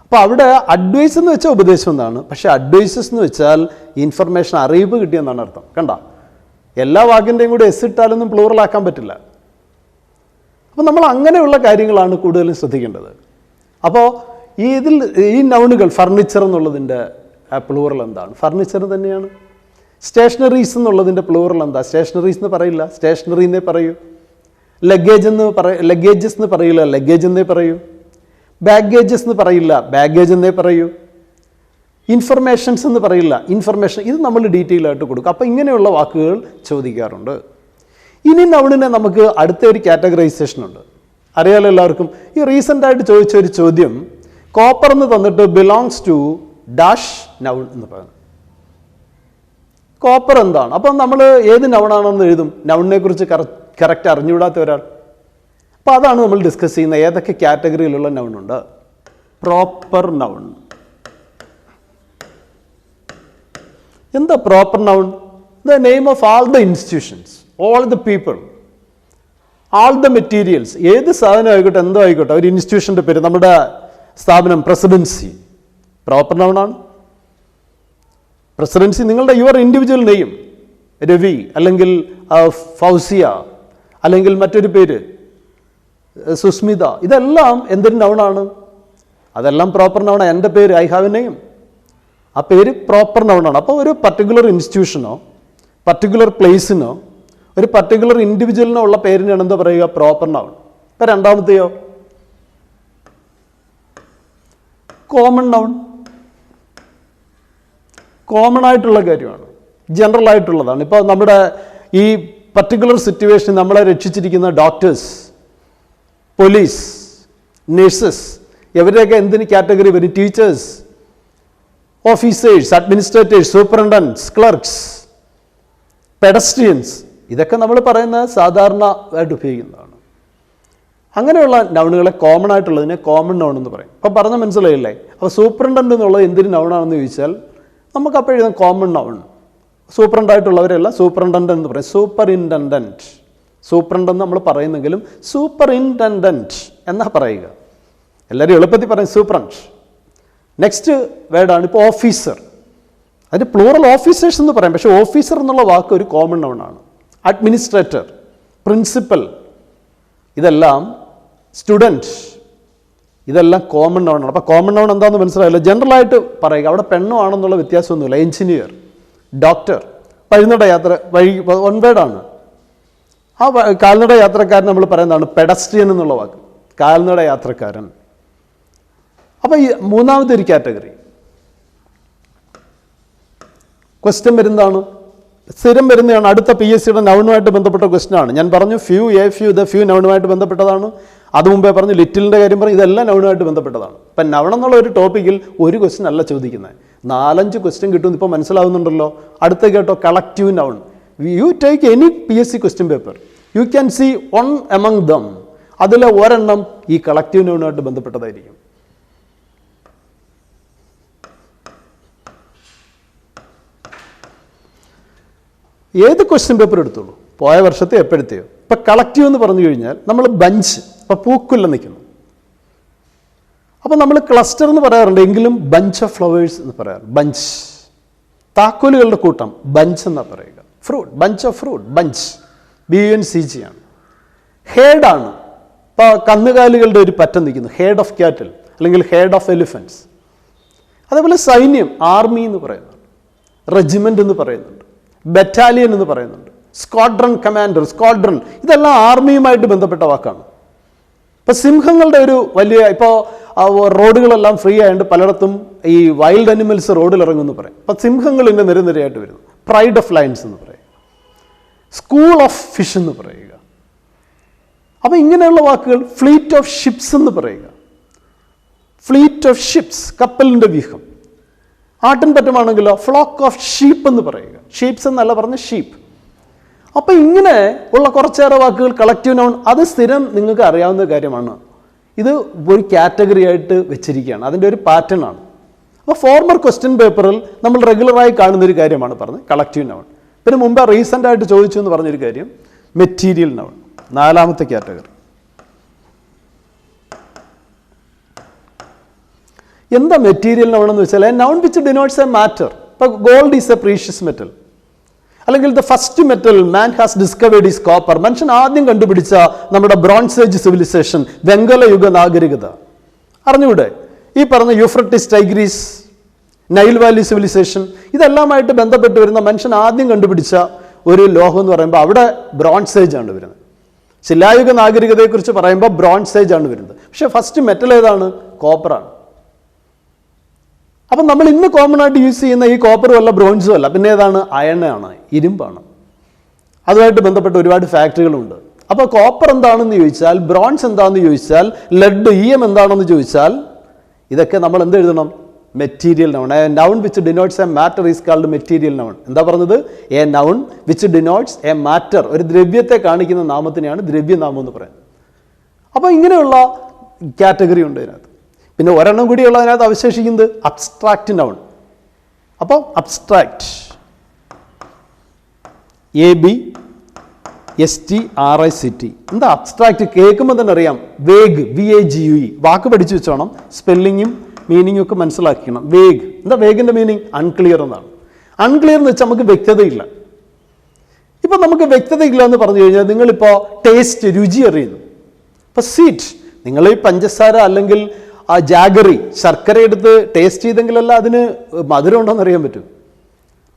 അപ്പോൾ അവിടെ അഡ്വൈസ് എന്ന് വെച്ചാൽ ഉപദേശം എന്നാണ്. പക്ഷേ അഡ്വൈസസ് എന്ന് വെച്ചാൽ ഇൻഫർമേഷൻ, അറിയിപ്പ് കിട്ടിയെന്നാണ് അർത്ഥം. കണ്ട, എല്ലാ വാക്കിൻ്റെയും കൂടെ എസ് ഇട്ടാലൊന്നും പ്ലൂറലാക്കാൻ പറ്റില്ല. അപ്പോൾ നമ്മൾ അങ്ങനെയുള്ള കാര്യങ്ങളാണ് കൂടുതലും ശ്രദ്ധിക്കേണ്ടത്. അപ്പോൾ ഈ നൗണുകൾ, ഫർണിച്ചർ എന്നുള്ളതിൻ്റെ പ്ലൂറൽ എന്താണ്? ഫർണിച്ചർ തന്നെയാണ്. സ്റ്റേഷനറീസ് എന്നുള്ളതിൻ്റെ പ്ലൂറൽ എന്താ? സ്റ്റേഷനറീസ് എന്ന് പറയില്ല, സ്റ്റേഷനറി എന്നേ പറയൂ. ലഗേജസ് എന്ന് പറയില്ല, ലഗേജ് എന്നേ പറയൂ. ബാഗേജസ് എന്ന് പറയില്ല, ബാഗേജ് എന്നേ പറയൂ. ഇൻഫർമേഷൻസ് എന്ന് പറയില്ല, ഇൻഫർമേഷൻ. ഇത് നമ്മൾ ഡീറ്റെയിൽ ആയിട്ട് കൊടുക്കും. അപ്പോൾ ഇങ്ങനെയുള്ള വാക്കുകൾ ചോദിക്കാറുണ്ട്. ഇനി നൗണിനെ നമുക്ക് അടുത്ത ഒരു കാറ്റഗറൈസേഷൻ ഉണ്ട്, അറിയാലോ എല്ലാവർക്കും. ഈ റീസെൻ്റായിട്ട് ചോദിച്ച ഒരു ചോദ്യം, കോപ്പർ എന്ന് തന്നിട്ട് ബിലോങ്സ് ടു ഡാഷ് നൗൺ എന്ന് പറയുന്നത്. കോപ്പർ എന്താണ്? അപ്പം നമ്മൾ ഏത് നൗണാണെന്ന് എഴുതും, നൗണിനെ കുറിച്ച് കറക്റ്റ് അറിഞ്ഞുകൂടാത്ത ഒരാൾ. അപ്പോൾ അതാണ് നമ്മൾ ഡിസ്കസ് ചെയ്യുന്നത്, ഏതൊക്കെ കാറ്റഗറിയിലുള്ള നൗണുണ്ട്. Proper noun. എന്താ proper noun? The name of all the institutions, all the people, all the materials. ഏത് സാധനം ആയിക്കോട്ടെ, എന്തോ ആയിക്കോട്ടെ, ഒരു ഇൻസ്റ്റിറ്റ്യൂഷൻ്റെ പേര്, നമ്മുടെ സ്ഥാപനം പ്രസിഡൻസി, പ്രോപ്പർ നൗണാണ്. പ്രസിഡൻസി നിങ്ങളുടെ യുവർ ഇൻഡിവിജ്വൽ നെയിം, രവി, അല്ലെങ്കിൽ ഫൗസിയ, അല്ലെങ്കിൽ മറ്റൊരു പേര് സുസ്മിത, ഇതെല്ലാം എന്തൊരു നൗണാണ്? അതെല്ലാം പ്രോപ്പർ നൗണാണ്. എൻ്റെ പേര്, ഐ ഹാവ് എ നെയിം, ആ പേര് പ്രോപ്പർ നൗണാണ്. അപ്പോൾ ഒരു പർട്ടിക്കുലർ ഇൻസ്റ്റിറ്റ്യൂഷനോ പർട്ടിക്കുലർ പ്ലേസിനോ ഒരു പർട്ടിക്കുലർ ഇൻഡിവിജ്വലിനോ ഉള്ള പേരിനാണ് എന്താ പറയുക? Proper noun. ഇപ്പം രണ്ടാമത്തെയോ കോമൺ നൗൺ. കോമൺ ആയിട്ടുള്ള കാര്യമാണ്, ജനറൽ ആയിട്ടുള്ളതാണ്. ഇപ്പോൾ നമ്മുടെ ഈ പർട്ടിക്കുലർ സിറ്റുവേഷൻ നമ്മളെ രക്ഷിച്ചിരിക്കുന്ന ഡോക്ടേഴ്സ്, പോലീസ്, നഴ്സസ്, ഇവരുടെയൊക്കെ എന്തിന് കാറ്റഗറി വരും? Teachers, officers, administrators, superintendents, clerks, pedestrians, ഇതൊക്കെ നമ്മൾ പറയുന്ന സാധാരണ ആയിട്ട് ഉപയോഗിക്കുന്നതാണ്. അങ്ങനെയുള്ള നൗണുകളെ കോമൺ ആയിട്ടുള്ളതിനെ കോമൺ നൗൺ എന്ന് പറയും. അപ്പം പറഞ്ഞാൽ മനസ്സിലായില്ലേ? അപ്പോൾ സൂപ്രണ്ടൻ്റ് എന്നുള്ളത് എന്തിന് നൗണാണെന്ന് ചോദിച്ചാൽ നമുക്ക് അപ്പോൾ എഴുതാം കോമൺ നൗൺ. സൂപ്രണ്ടായിട്ടുള്ളവരെല്ലാം സൂപ്രണ്ടൻ്റ് എന്ന് പറയും. സൂപ്പറിൻറ്റൻഡൻറ്റ്, സൂപ്രണ്ടെന്ന് നമ്മൾ പറയുന്നെങ്കിലും സൂപ്പറിൻറ്റൻഡൻറ്റ് എന്നാ പറയുക. എല്ലാവരും എളുപ്പത്തിൽ പറയും സൂപ്രണ്ട്. നെക്സ്റ്റ് വേർഡാണ് ഇപ്പോൾ ഓഫീസർ. അതിന് പ്ലൂറൽ ഓഫീസേഴ്സ് എന്ന് പറയും, പക്ഷേ ഓഫീസർ എന്നുള്ള വാക്ക് ഒരു കോമൺ നൗണാണ്. അഡ്മിനിസ്ട്രേറ്റർ, പ്രിൻസിപ്പൽ, ഇതെല്ലാം സ്റ്റുഡൻറ്റ്, ഇതെല്ലാം കോമൺ നൗണാണ്. അപ്പോൾ കോമൺ നൗൺ എന്താണെന്ന് മനസ്സിലായല്ലോ. ജനറലായിട്ട് പറയുക, അവിടെ പെണ്ണോ ആണെന്നുള്ള വ്യത്യാസമൊന്നുമില്ല. എഞ്ചിനീയർ, ഡോക്ടർ, വഴിനട യാത്ര, വൺ വേർഡാണ്. ആ കാൽനട യാത്രക്കാരൻ നമ്മൾ പറയുന്നതാണ് പെഡസ്ട്രിയൻ എന്നുള്ള വാക്ക്, കാൽനട യാത്രക്കാരൻ. അപ്പോൾ ഈ മൂന്നാമത്തെ ഒരു കാറ്റഗറി ക്വസ്റ്റ്യൻ വരുന്നതാണ്, സ്ഥിരം വരുന്നതാണ്. അടുത്ത PSCയുടെ നൗണുമായിട്ട് ബന്ധപ്പെട്ട ക്വസ്റ്റ്യൻ ആണ്. ഞാൻ പറഞ്ഞു ഫ്യൂ, ദ ഫ്യൂ നൗണുമായിട്ട് ബന്ധപ്പെട്ടതാണ്. അത് മുമ്പേ പറഞ്ഞു ലിറ്റിലിൻ്റെ കാര്യം പറഞ്ഞു, ഇതെല്ലാം നൗണുമായിട്ട് ബന്ധപ്പെട്ടതാണ്. ഇപ്പം നൗൺ എന്നുള്ള ഒരു ടോപ്പിക്കിൽ ഒരു ക്വസ്റ്റ്യൻ അല്ല ചോദിക്കുന്നത്, 4-5 ക്വസ്റ്റ്യൻ കിട്ടുമെന്ന് ഇപ്പോൾ മനസ്സിലാവുന്നുണ്ടല്ലോ. അടുത്ത കേട്ടോ, collective noun. You take any PSC question paper, you can see one among them, അതിലെ ഒരെണ്ണം ഈ കളക്റ്റീവ് നൗണുമായിട്ട് ബന്ധപ്പെട്ടതായിരിക്കും. ഏത് ക്വസ്റ്റ്യൻ പേപ്പർ എടുത്തോളൂ, പോയ വർഷത്തെ എപ്പോഴത്തെയോ. ഇപ്പം കളക്റ്റീവ് എന്ന് പറഞ്ഞു കഴിഞ്ഞാൽ നമ്മൾ ബഞ്ച്, ഇപ്പം പൂക്കുല്ല നിൽക്കുന്നു, അപ്പം നമ്മൾ ക്ലസ്റ്റർ എന്ന് പറയാറുണ്ട്, എങ്കിലും ബഞ്ച് ഓഫ് ഫ്ലവേഴ്സ് എന്ന് പറയാറുണ്ട്. ബഞ്ച്, താക്കോലുകളുടെ കൂട്ടം, ബഞ്ച് എന്നാണ് പറയുക. Fruit, bunch of fruit, bunch, BUNCG ആണ്. ഹേഡാണ്, ഇപ്പോൾ കന്നുകാലികളുടെ ഒരു പറ്റം നിൽക്കുന്നു, ഹേഡ് ഓഫ് ക്യാറ്റിൽ അല്ലെങ്കിൽ ഹേഡ് ഓഫ് എലിഫൻസ്. അതേപോലെ സൈന്യം, ആർമി എന്ന് പറയുന്നുണ്ട്, റെജിമെൻ്റ് എന്ന് പറയുന്നുണ്ട്, ബറ്റാലിയൻ എന്ന് പറയുന്നുണ്ട്, സ്ക്വാഡ്രൺ കമാൻഡർ, സ്ക്വാഡ്രൺ, ഇതെല്ലാം ആർമിയുമായിട്ട് ബന്ധപ്പെട്ട വാക്കാണ്. ഇപ്പോൾ സിംഹങ്ങളുടെ ഒരു വലിയ, ഇപ്പോൾ റോഡുകളെല്ലാം ഫ്രീ ആയതുകൊണ്ട് പലയിടത്തും ഈ വൈൽഡ് അനിമൽസ് റോഡിൽ ഇറങ്ങുമെന്ന് പറയും. അപ്പോൾ സിംഹങ്ങളിൻ്റെ നിരനിരയായിട്ട് വരുന്നു. പ്രൈഡ് ഓഫ് ലയൺസ് എന്ന് പറയുക, സ്കൂൾ ഓഫ് ഫിഷ് എന്ന് പറയുക. അപ്പോൾ ഇങ്ങനെയുള്ള വാക്കുകൾ, ഫ്ലീറ്റ് ഓഫ് ഷിപ്സ് എന്ന് പറയുക, ഫ്ലീറ്റ് ഓഫ് ഷിപ്സ്, കപ്പലിൻ്റെ വ്യൂഹം. ആട്ടിൻപറ്റമാണെങ്കിലോ ഫ്ലോക്ക് ഓഫ് ഷീപ്പ് എന്ന് പറയുക, ഷീപ്സ് എന്നല്ല പറഞ്ഞ ഷീപ്പ്. അപ്പോൾ ഇങ്ങനെ ഉള്ള കുറച്ചേറെ വാക്കുകൾ കളക്റ്റീവ് നൗൺ, അത് സ്ഥിരം നിങ്ങൾക്ക് അറിയാവുന്ന കാര്യമാണ്. ഇത് ഒരു കാറ്റഗറി ആയിട്ട് വെച്ചിരിക്കുകയാണ്, അതിൻ്റെ ഒരു പാറ്റേൺ ആണ്. അപ്പോൾ ഫോർമർ ക്വസ്റ്റ്യൻ പേപ്പറിൽ നമ്മൾ റെഗുലറായി കാണുന്നൊരു കാര്യമാണ് പറഞ്ഞത് കളക്റ്റീവ് നൗൺ. പിന്നെ മുമ്പ് റീസെൻ്റ് ആയിട്ട് ചോദിച്ചു എന്ന് പറഞ്ഞൊരു കാര്യം മെറ്റീരിയൽ നൗൺ, നാലാമത്തെ കാറ്റഗറി. എന്താ മെറ്റീരിയൽ നൗൺ എന്ന് വെച്ചാൽ, a noun which denotes a matter. ഇപ്പോൾ gold is a precious metal, അല്ലെങ്കിൽ the first metal man has discovered is copper. മനുഷ്യൻ ആദ്യം കണ്ടുപിടിച്ച നമ്മുടെ ബ്രോൺസ് ഏജ് സിവിലൈസേഷൻ, വെങ്കല യുഗ നാഗരികത അറിഞ്ഞൂടെ? ഈ പറഞ്ഞ Euphrates, Tigris, Nile valley civilisation, ഇതെല്ലാമായിട്ട് ബന്ധപ്പെട്ട് വരുന്ന മനുഷ്യൻ ആദ്യം കണ്ടുപിടിച്ച ഒരു ലോഹം എന്ന് പറയുമ്പോൾ അവിടെ ബ്രോൺസ് ഏജ് ആണ് വരുന്നത്. ശിലായുഗ നാഗരികതയെക്കുറിച്ച് പറയുമ്പോൾ ബ്രോൺസ് ഏജ് ആണ് വരുന്നത്. പക്ഷേ ഫസ്റ്റ് മെറ്റൽ ഏതാണ്? കോപ്പറാണ്. അപ്പം നമ്മൾ ഇന്ന് കോമൺ ആയിട്ട് യൂസ് ചെയ്യുന്ന ഈ കോപ്പറും അല്ല, ബ്രോൺസും അല്ല, പിന്നെ ഏതാണ്? അയണാണ്, ഇരുമ്പാണ്. അതുമായിട്ട് ബന്ധപ്പെട്ട ഒരുപാട് ഫാക്ടറികളുണ്ട്. അപ്പോൾ കോപ്പർ എന്താണെന്ന് ചോദിച്ചാൽ, ബ്രോൺസ് എന്താണെന്ന് ചോദിച്ചാൽ, ലെഡ്, EM എന്താണെന്ന് ചോദിച്ചാൽ, ഇതൊക്കെ നമ്മൾ എന്ത് എഴുതണം? Material noun. A noun which denotes a matter is called material noun. എന്താ പറഞ്ഞത്? A noun which denotes a matter, ഒരു ദ്രവ്യത്തെ കാണിക്കുന്ന നാമത്തിനെയാണ് ദ്രവ്യനാമം എന്ന് പറയുന്നത്. അപ്പോൾ ഇങ്ങനെയുള്ള കാറ്റഗറി ഉണ്ട് ഇതിനകത്ത്. പിന്നെ ഒരെണ്ണം കൂടിയുള്ള അതിനകത്ത് അവശേഷിക്കുന്നത് അബ്സ്ട്രാക്റ്റ് നൗൺ. അപ്പോൾ അബ്സ്ട്രാക്റ്റ്, ABSTRICT. എന്താ അബ്സ്ട്രാക്റ്റ്? കേൾക്കുമ്പോൾ തന്നെ അറിയാം, വേഗ്, VAGUE. വാക്ക് പഠിച്ചു വെച്ചോണം, സ്പെല്ലിങ്ങും മീനിങ്ങും ഒക്കെ മനസ്സിലാക്കണം. വേഗ്, എന്താ വേഗിൻ്റെ മീനിങ്? അൺക്ലിയർ എന്നാണ്. അൺക്ലിയർ എന്ന് വെച്ചാൽ നമുക്ക് വ്യക്തതയില്ല. ഇപ്പം നമുക്ക് വ്യക്തതയില്ല എന്ന് പറഞ്ഞു കഴിഞ്ഞാൽ നിങ്ങളിപ്പോൾ ടേസ്റ്റ്, രുചി അറിയുന്നു. ഇപ്പോൾ സ്വീറ്റ്, നിങ്ങൾ ഈ പഞ്ചസാര അല്ലെങ്കിൽ ആ ജാഗറി, ശർക്കര എടുത്ത് ടേസ്റ്റ് ചെയ്തെങ്കിലല്ല അതിന് മധുരം ഉണ്ടോയെന്ന് അറിയാൻ പറ്റും.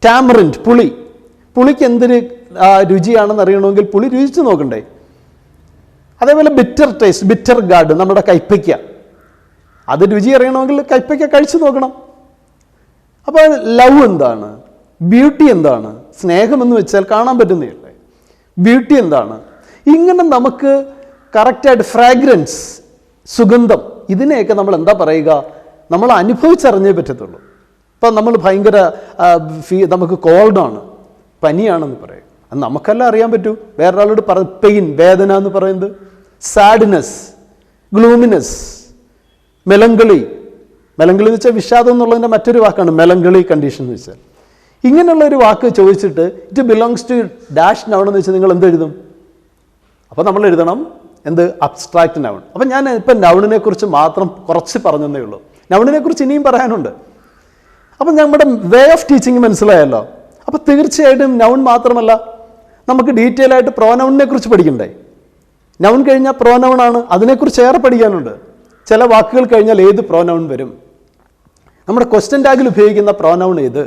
ടാമറിൻഡ്, പുളിക്ക് എന്തൊരു രുചിയാണെന്ന് അറിയണമെങ്കിൽ പുളി രുചിച്ച് നോക്കണ്ടേ. അതേപോലെ ബിറ്റർ ടേസ്റ്റ്, ബിറ്റർ ഗാർഡ്, നമ്മുടെ കൈപ്പയ്ക്ക, അത് രുചി അറിയണമെങ്കിൽ കൈപ്പയ്ക്ക കഴിച്ചു നോക്കണം. അപ്പോൾ ലവ് എന്താണ്, ബ്യൂട്ടി എന്താണ്, സ്നേഹമെന്ന് വെച്ചാൽ കാണാൻ പറ്റുന്നതല്ലേ, ബ്യൂട്ടി എന്താണ്, ഇങ്ങനെ നമുക്ക് കറക്റ്റായിട്ട് ഫ്രാഗ്രൻസ്, സുഗന്ധം, ഇതിനെയൊക്കെ നമ്മൾ എന്താ പറയുക, നമ്മൾ അനുഭവിച്ചറിഞ്ഞേ പറ്റത്തുള്ളൂ. ഇപ്പം നമ്മൾ ഭയങ്കര നമുക്ക് കോൾഡാണ്, പനിയാണെന്ന് പറയും, അത് നമുക്കെല്ലാം അറിയാൻ പറ്റൂ. വേറൊരാളോട് പെയിൻ, വേദന എന്ന് പറയുന്നത്, സാഡ്നെസ്, ഗ്ലൂമിനെസ്, മെലങ്കളി എന്ന് വെച്ചാൽ വിഷാദം എന്നുള്ളതിൻ്റെ മറ്റൊരു വാക്കാണ് മെലങ്കളി കണ്ടീഷൻ എന്ന് വെച്ചാൽ. ഇങ്ങനെയുള്ളൊരു വാക്ക് ചോദിച്ചിട്ട് it belongs to dash noun എന്ന് വെച്ചാൽ നിങ്ങൾ എന്തെഴുതും? അപ്പോൾ നമ്മൾ എഴുതണം എന്ത്, അബ്സ്ട്രാക്റ്റ് നൗൺ. അപ്പം ഞാൻ ഇപ്പം നൗണിനെ കുറിച്ച് മാത്രം കുറച്ച് പറഞ്ഞതേ ഉള്ളൂ. നൗണിനെ കുറിച്ച് ഇനിയും പറയാനുണ്ട്. അപ്പം നമ്മുടെ വേ ഓഫ് ടീച്ചിങ് മനസ്സിലായല്ലോ. അപ്പോൾ തീർച്ചയായിട്ടും നൗൺ മാത്രമല്ല, നമുക്ക് ഡീറ്റെയിൽ ആയിട്ട് പ്രോനൗണിനെ കുറിച്ച് പഠിക്കണ്ടേ. നൗൺ കഴിഞ്ഞാൽ പ്രോനൗൺ ആണ്, അതിനെക്കുറിച്ച് ഏറെ പഠിക്കാനുണ്ട്. ചില വാക്കുകൾ കഴിഞ്ഞാൽ ഏത് പ്രോനൗൺ വരും, നമ്മുടെ ക്വസ്റ്റ്യൻ ടാഗിൽ ഉപയോഗിക്കുന്ന പ്രോനൗൺ ഏത്,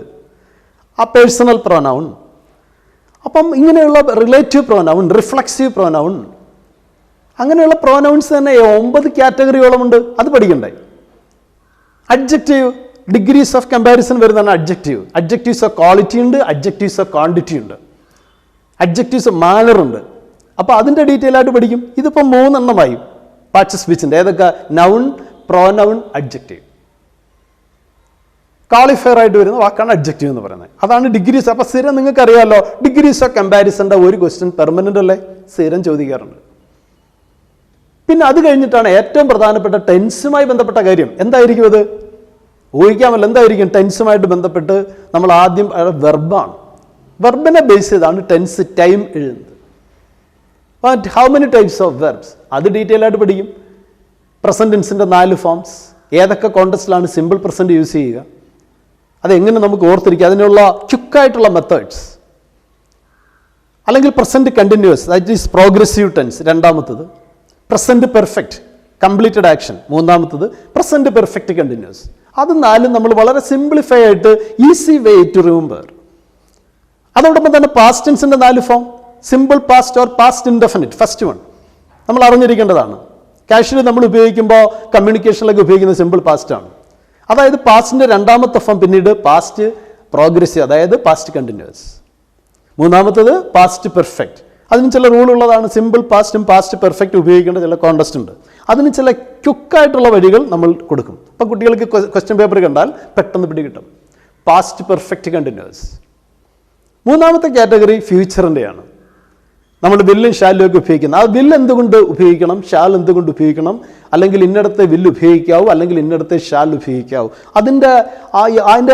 ആ പേഴ്സണൽ പ്രോനൗൺ. അപ്പം ഇങ്ങനെയുള്ള റിലേറ്റീവ് പ്രോനൗൺ, റിഫ്ലക്സീവ് പ്രോനൗൺ, അങ്ങനെയുള്ള പ്രോനൗൺസ് തന്നെ 9 കാറ്റഗറിയോളമുണ്ട്, അത് പഠിക്കണ്ടേ. അഡ്ജക്റ്റീവ്, ഡിഗ്രീസ് ഓഫ് കമ്പാരിസൺ വരുന്നതാണ് അഡ്ജക്റ്റീവ്. അഡ്ജക്റ്റീവ്സ് ഓഫ് ക്വാളിറ്റി ഉണ്ട്, അഡ്ജക്റ്റീവ്സ് ഓഫ് ക്വാണ്ടിറ്റി ഉണ്ട്, അഡ്ജക്റ്റീവ്സ് ഓഫ് മാനർ ഉണ്ട്. അപ്പോൾ അതിൻ്റെ ഡീറ്റെയിൽ ആയിട്ട് പഠിക്കും. ഇതിപ്പോൾ 3 എണ്ണമായി പാർട്സ് ഓഫ് സ്പീച്ചിൻ്റെ. ഏതൊക്കെ? Noun, pronoun, adjective. ക്വാളിഫയർ ആയിട്ട് വരുന്ന വാക്കാണ് അഡ്ജക്റ്റീവ് എന്ന് പറയുന്നത്. അതാണ് ഡിഗ്രീസ്. അപ്പോൾ സ്ഥിരം നിങ്ങൾക്ക് അറിയാമല്ലോ, ഡിഗ്രീസ് ഓഫ് കമ്പാരിസൻ്റെ ഒരു ക്വസ്റ്റ്യൻ പെർമനൻ്റ് അല്ലേ, സ്ഥിരം ചോദിക്കാറുണ്ട്. പിന്നെ അത് കഴിഞ്ഞിട്ടാണ് ഏറ്റവും പ്രധാനപ്പെട്ട ടെൻസുമായി ബന്ധപ്പെട്ട കാര്യം. എന്തായിരിക്കും അത്? ഊഹിക്കാമല്ലോ എന്തായിരിക്കും ടെൻസുമായിട്ട് ബന്ധപ്പെട്ട്. നമ്മൾ ആദ്യം വെർബാണ്, വെർബിനെ ബേസ് ചെയ്താണ് ടെൻസ്, ടൈം എഴുതുന്നത്. How many types of verbs, അത് ഡീറ്റെയിൽ ആയിട്ട് പഠിക്കും. പ്രസന്റ് ടെൻസിൻ്റെ 4 ഫോംസ്, ഏതൊക്കെ കോണ്ടെക്സ്റ്റിലാണ് സിമ്പിൾ പ്രസന്റ് യൂസ് ചെയ്യുക, അതെങ്ങനെ നമുക്ക് ഓർത്തിരിക്കുക, അതിനുള്ള ക്വിക്കായിട്ടുള്ള മെത്തേഡ്സ്. അല്ലെങ്കിൽ present continuous, that is progressive tense രണ്ടാമത്തത്. പ്രസന്റ് പെർഫെക്റ്റ്, കംപ്ലീറ്റഡ് ആക്ഷൻ മൂന്നാമത്തത്. പ്രസന്റ് പെർഫെക്റ്റ് കണ്ടിന്യൂസ്, അത് 4 നമ്മൾ വളരെ സിംപ്ലിഫൈ ആയിട്ട് ഈസി വേ ടു റിമെമ്പർ. അതോടൊപ്പം തന്നെ പാസ്റ്റ് ടെൻസിൻ്റെ 4 form, simple past or past indefinite. First one നമ്മൾ അറിഞ്ഞിരിക്കേണ്ടതാണ്. കാഷ്വലി നമ്മൾ ഉപയോഗിക്കുമ്പോൾ കമ്മ്യൂണിക്കേഷനിലൊക്കെ ഉപയോഗിക്കുന്ന സിമ്പിൾ പാസ്റ്റ് ആണ്. അതായത് പാസ്റ്റിൻ്റെ രണ്ടാമത്തെ ഫോം പിന്നീട് പാസ്റ്റ് പ്രോഗ്രസീവ്, അതായത് പാസ്റ്റ് കണ്ടിന്യൂസ്. മൂന്നാമത്തത് പാസ്റ്റ് പെർഫെക്റ്റ്. അതിന് ചില റൂളുള്ളതാണ്. സിമ്പിൾ പാസ്റ്റും പാസ്റ്റ് പെർഫെക്റ്റ് ഉപയോഗിക്കേണ്ട ചില കോണ്ടസ്റ്റ് ഉണ്ട്. അതിന് ചില ക്വിക്കായിട്ടുള്ള വഴികൾ നമ്മൾ കൊടുക്കും. അപ്പം കുട്ടികൾക്ക് ക്വസ്റ്റ്യൻ പേപ്പർ കണ്ടാൽ പെട്ടെന്ന് പിടികിട്ടും. Past perfect continuous. മൂന്നാമത്തെ കാറ്റഗറി ഫ്യൂച്ചറിൻ്റെയാണ്. നമ്മൾ വില്ലും ഷാലും ഒക്കെ ഉപയോഗിക്കുന്നത്. ആ വില്ല് എന്തുകൊണ്ട് ഉപയോഗിക്കണം, ഷാൽ എന്തുകൊണ്ട് ഉപയോഗിക്കണം, അല്ലെങ്കിൽ ഇന്നടത്തെ വില്ല് ഉപയോഗിക്കാവൂ, അല്ലെങ്കിൽ ഇന്നടത്തെ ഷാൽ ഉപയോഗിക്കാവൂ, അതിൻ്റെ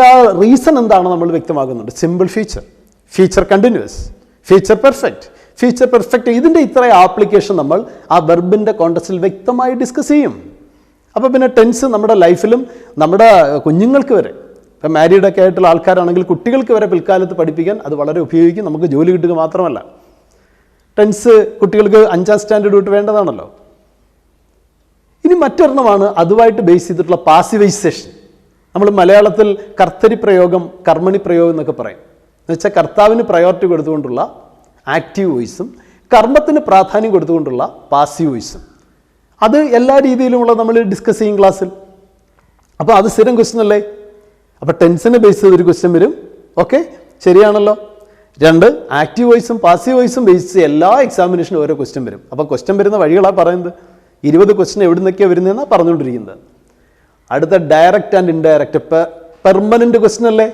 ആ റീസൺ എന്താണ് നമ്മൾ വ്യക്തമാക്കുന്നുണ്ട്. Simple future, future continuous, future perfect, future perfect. ഇതിൻ്റെ ഇത്ര ആപ്ലിക്കേഷൻ നമ്മൾ ആ വെർബിൻ്റെ കോണ്ടക്സ്റ്റിൽ വ്യക്തമായി ഡിസ്കസ് ചെയ്യും. അപ്പോൾ പിന്നെ ടെൻസ് നമ്മുടെ ലൈഫിലും നമ്മുടെ കുഞ്ഞുങ്ങൾക്ക് വരെ, ഇപ്പം മാരീഡൊക്കെ ആയിട്ടുള്ള ആൾക്കാരാണെങ്കിൽ കുട്ടികൾക്ക് വരെ പിൽക്കാലത്ത് പഠിപ്പിക്കാൻ അത് വളരെ ഉപയോഗിക്കും. നമുക്ക് ജോലി കിട്ടുക മാത്രമല്ല, ടെൻസ് കുട്ടികൾക്ക് 5ാം സ്റ്റാൻഡേർഡ് തൊട്ട് വേണ്ടതാണല്ലോ. ഇനി മറ്റൊരെണ്ണമാണ് അതുമായിട്ട് ബേസ് ചെയ്തിട്ടുള്ള പാസിവൈസേഷൻ. നമ്മൾ മലയാളത്തിൽ കർത്തരി പ്രയോഗം, കർമ്മണി പ്രയോഗം എന്നൊക്കെ പറയും. എന്നുവെച്ചാൽ കർത്താവിന് പ്രയോറിറ്റി കൊടുത്തുകൊണ്ടുള്ള ആക്റ്റീവ് വോയിസും കർമ്മത്തിന് പ്രാധാന്യം കൊടുത്തുകൊണ്ടുള്ള പാസീവ് വോയിസും. അത് എല്ലാ രീതിയിലുമുള്ള നമ്മൾ ഡിസ്കസ് ചെയ്യും ക്ലാസ്സിൽ. അപ്പോൾ അത് സ്ഥിരം ക്വസ്റ്റ്യൻ അല്ലേ. അപ്പോൾ ടെൻസിനെ ബേസ് ചെയ്തൊരു ക്വസ്റ്റ്യൻ വരും. ഓക്കെ, ശരിയാണല്ലോ. 2 ആക്റ്റീവ് വോയിസും പാസീവ് വോയിസും ബേസ് ചെയ്ത് എല്ലാ എക്സാമിനേഷനും ഓരോ ക്വസ്റ്റ്യൻ വരും. അപ്പോൾ ക്വസ്റ്റ്യൻ വരുന്ന വഴികളാണ് പറയുന്നത്. 20 ക്വസ്റ്റ്യൻ എവിടെ നിന്നൊക്കെയാണ് വരുന്നതെന്നാണ് പറഞ്ഞുകൊണ്ടിരിക്കുന്നത്. അടുത്ത direct and indirect, permanent question അല്ലേ.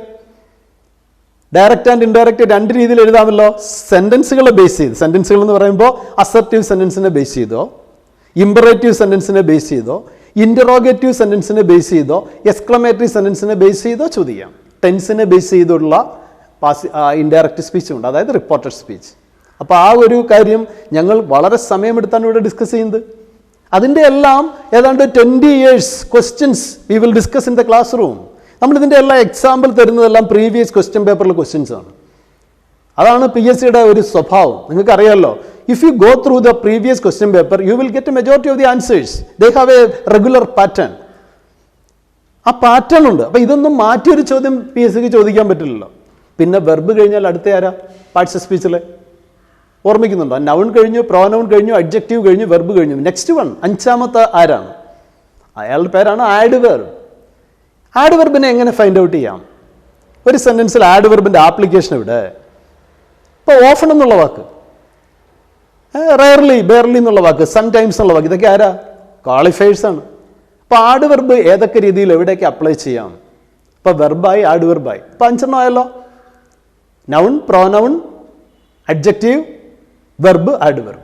ഡയറക്റ്റ് ആൻഡ് ഇൻഡയറക്റ്റ് 2 രീതിയിൽ എഴുതാമല്ലോ. സെൻറ്റൻസുകളെ ബേസ് ചെയ്ത്, സെൻറ്റൻസുകൾ എന്ന് പറയുമ്പോൾ അസർട്ടീവ് സെൻറ്റൻസിനെ ബേസ് ചെയ്തോ, ഇമ്പറേറ്റീവ് സെൻറ്റൻസിനെ ബേസ് ചെയ്തോ, ഇൻ്ററോഗേറ്റീവ് സെൻറ്റൻസിനെ ബേസ് ചെയ്തോ, എക്സ്ക്ലമേറ്ററി സെൻറ്റൻസിനെ ബേസ് ചെയ്തോ ചോദിക്കാം. ടെൻസിനെ ബേസ് ചെയ്തുള്ള ഇൻഡയറക്റ്റ് സ്പീച്ചും ഉണ്ട്, അതായത് റിപ്പോർട്ടഡ് സ്പീച്ച്. അപ്പോൾ ആ ഒരു കാര്യം ഞങ്ങൾ വളരെ സമയമെടുത്താണ് ഇവിടെ ഡിസ്കസ് ചെയ്യുന്നത്. അതിൻ്റെ എല്ലാം ഏതാണ്ട് 20 years questions we will discuss in the class room. നമ്മളിതിൻ്റെ എല്ലാ എക്സാമ്പിൾ തരുന്നതെല്ലാം പ്രീവിയസ് ക്വസ്റ്റ്യൻ പേപ്പറിലെ ക്വസ്റ്റ്യൻസ് ആണ്. അതാണ് PSCയുടെ ഒരു സ്വഭാവം. നിങ്ങൾക്കറിയാമല്ലോ, if you go through the previous question paper you will get A majority of the answers. They have A regular pattern. ആ പാറ്റേൺ ഉണ്ട്. അപ്പം ഇതൊന്നും മാറ്റിയൊരു ചോദ്യം PSCക്ക് ചോദിക്കാൻ പറ്റില്ലല്ലോ. പിന്നെ വെർബ് കഴിഞ്ഞാൽ അടുത്ത ആരാ? പാർട്സ് ഓഫ് സ്പീച്ചിൽ ഓർമ്മിക്കുന്നുണ്ടോ? നൗൺ കഴിഞ്ഞു, പ്രോനൗൺ കഴിഞ്ഞു, അഡ്ജക്റ്റീവ് കഴിഞ്ഞു, വെർബ് കഴിഞ്ഞു. നെക്സ്റ്റ് വൺ, അഞ്ചാമത്തെ ആരാണ്? അയാളുടെ പേരാണ് ആഡ് വെർബ്. ആഡ് വെർബിനെ എങ്ങനെ ഫൈൻഡ് ഔട്ട് ചെയ്യാം? ഒരു സെന്റൻസിൽ ആഡ് വെർബിൻ്റെ ആപ്ലിക്കേഷൻ ഇവിടെ. ഇപ്പോൾ ഓഫൺ എന്നുള്ള വാക്ക്, റയർലി, ബെയർലി എന്നുള്ള വാക്ക്, സംടൈംസ് എന്നുള്ള വാക്ക്, ഇതൊക്കെ ആരാ? ക്വാളിഫയേഴ്സ് ആണ്. അപ്പോൾ ആഡ് വെർബ് ഏതൊക്കെ രീതിയിൽ എവിടെയൊക്കെ അപ്ലൈ ചെയ്യാം? ഇപ്പോൾ വെർബായി, ആഡ് വെർബായി. ഇപ്പോൾ 5 ആയല്ലോ. Noun, pronoun, adjective, verb, add verb.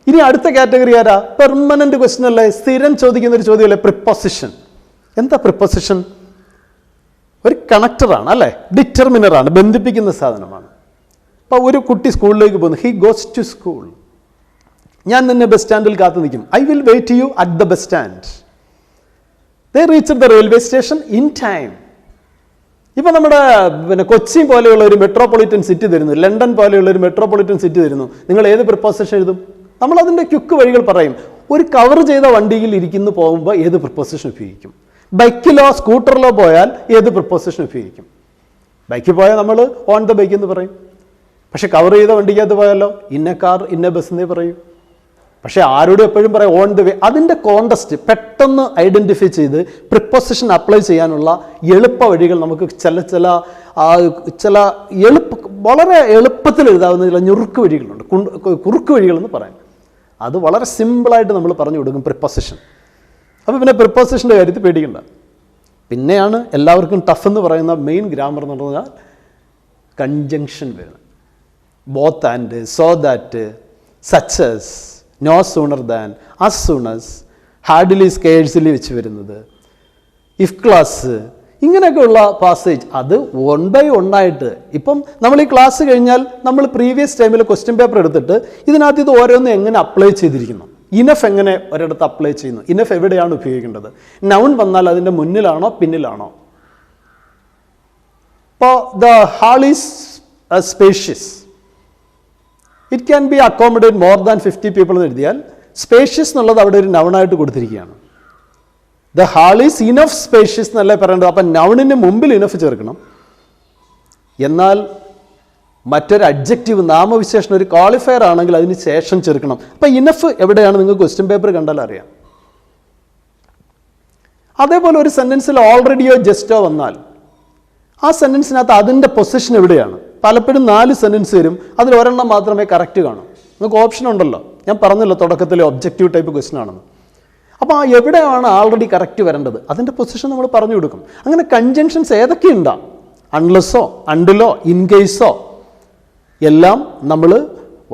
ഇനി അടുത്ത കാറ്റഗറി ആരാ? പെർമനന്റ് ക്വസ്റ്റ്യൻ അല്ലേ, സ്ഥിരം ചോദിക്കുന്ന ഒരു ചോദ്യമല്ലേ, പ്രിപ്പോസിഷൻ. എന്താ പ്രിപ്പോസിഷൻ? ഒരു കണക്ടറാണ് അല്ലേ, ഡിറ്റർമിനറാണ്, ബന്ധിപ്പിക്കുന്ന സാധനമാണ്. അപ്പോൾ ഒരു കുട്ടി സ്കൂളിലേക്ക് പോകുന്നു. He goes to school. ഞാൻ നിന്നെ ബസ് സ്റ്റാൻഡിൽ കാത്തു നിൽക്കും. I will wait you at the bus stand. They reach the railway station in time. ഇപ്പം നമ്മുടെ കൊച്ചി പോലെയുള്ള ഒരു മെട്രോപൊളിറ്റൻ സിറ്റി തരുന്നു, ലണ്ടൻ പോലെയുള്ള ഒരു മെട്രോപൊളിറ്റൻ സിറ്റി തരുന്നു. നിങ്ങൾ ഏത് പ്രിപ്പോസിഷൻ എഴുതും? നമ്മളതിൻ്റെ ക്യുക്ക് വഴികൾ പറയും. ഒരു കവർ ചെയ്ത വണ്ടിയിൽ ഇരിക്കുന്നു പോകുമ്പോൾ ഏത് പ്രിപ്പോസിഷൻ ഉപയോഗിക്കും? ബൈക്കിലോ സ്കൂട്ടറിലോ പോയാൽ ഏത് പ്രിപ്പോസിഷൻ ഉപയോഗിക്കും? ബൈക്കിൽ പോയാൽ നമ്മൾ ഓൺ ദ ബൈക്ക് എന്ന് പറയും. പക്ഷെ കവർ ചെയ്ത വണ്ടിക്കകത്ത് പോയാലോ ഇന്ന കാർ, ഇന്ന ബസ് എന്നേ പറയും. പക്ഷെ ആരോടും എപ്പോഴും പറയാം ഓൺ ദ വേ. അതിൻ്റെ കോണ്ടസ്റ്റ് പെട്ടെന്ന് ഐഡൻറ്റിഫൈ ചെയ്ത് പ്രിപ്പോസിഷൻ അപ്ലൈ ചെയ്യാനുള്ള എളുപ്പ വഴികൾ നമുക്ക് ചില വളരെ എളുപ്പത്തിൽ എഴുതാവുന്ന ചില ഞുറുക്ക് വഴികളുണ്ട്, കുറുക്ക് വഴികളെന്ന് പറയാം. അത് വളരെ സിമ്പിളായിട്ട് നമ്മൾ പറഞ്ഞു കൊടുക്കും പ്രിപ്പോസിഷൻ. അപ്പോൾ പിന്നെ പ്രിപ്പോസിഷൻ്റെ കാര്യത്തിൽ പേടിക്കണ്ട. പിന്നെയാണ് എല്ലാവർക്കും ടഫ് എന്ന് പറയുന്ന മെയിൻ ഗ്രാമർ എന്ന് പറഞ്ഞാൽ കൺജങ്ഷൻ വരുന്നത്. Both and, so that, such as, no sooner than, as soon as, hardly, scarcely വെച്ച് വരുന്നത്, ഇഫ് ക്ലാസ്, ഇങ്ങനെയൊക്കെയുള്ള പാസേജ്. അത് 1 by 1 ആയിട്ട്. ഇപ്പം നമ്മൾ ഈ ക്ലാസ് കഴിഞ്ഞാൽ നമ്മൾ പ്രീവിയസ് ടൈമിൽ ക്വസ്റ്റ്യൻ പേപ്പർ എടുത്തിട്ട് ഇതിനകത്ത് ഇത് ഓരോന്നും എങ്ങനെ അപ്ലൈ ചെയ്തിരിക്കുന്നു, ഇനഫ് എങ്ങനെ ഒരിടത്ത് അപ്ലൈ ചെയ്യുന്നു, ഇനഫ് എവിടെയാണ് ഉപയോഗിക്കേണ്ടത്, നൗൺ വന്നാൽ അതിൻ്റെ മുന്നിലാണോ പിന്നിലാണോ. ഇപ്പോൾ the hall is spacious, it can be accommodate more than 50 people എന്ന് എഴുതിയാൽ സ്പേഷ്യസ് എന്നുള്ളത് അവിടെ ഒരു നൗണായിട്ട് കൊടുത്തിരിക്കുകയാണ്. The hall is enough spacious എന്നല്ലേ പറയേണ്ടത്. അപ്പം നൗണിന് മുമ്പിൽ ഇനഫ് ചേർക്കണം. എന്നാൽ മറ്റൊരു അഡ്ജക്റ്റീവ്, നാമവിശേഷണം, ഒരു ക്വാളിഫയർ ആണെങ്കിൽ അതിന് ശേഷം ചേർക്കണം. അപ്പം ഇനഫ് എവിടെയാണ് നിങ്ങൾക്ക് ക്വസ്റ്റ്യൻ പേപ്പർ കണ്ടാൽ അറിയാം. അതേപോലെ ഒരു സെൻറ്റൻസിൽ ഓൾറെഡിയോ ജസ്റ്റോ വന്നാൽ ആ സെൻറ്റൻസിനകത്ത് അതിൻ്റെ പൊസിഷൻ എവിടെയാണ്? പലപ്പോഴും 4 സെൻറ്റൻസ് വരും, അതിൽ ഒരെണ്ണം മാത്രമേ കറക്റ്റ് കാണൂ. നിങ്ങൾക്ക് ഓപ്ഷൻ ഉണ്ടല്ലോ, ഞാൻ പറഞ്ഞല്ലോ തുടക്കത്തിൽ ഒബ്ജക്റ്റീവ് ടൈപ്പ് ക്വസ്റ്റ്യൻ ആണെന്ന്. അപ്പോൾ ആ എവിടെയാണ് ആൾറെഡി കറക്റ്റ് വരേണ്ടത് അതിൻ്റെ പൊസിഷൻ നമ്മൾ പറഞ്ഞു കൊടുക്കും. അങ്ങനെ കൺജങ്ഷൻസ് ഏതൊക്കെയുണ്ടാകും, അൺലെസ്സോ, അണ്ടിലോ, ഇൻ കേസോ, എല്ലാം നമ്മൾ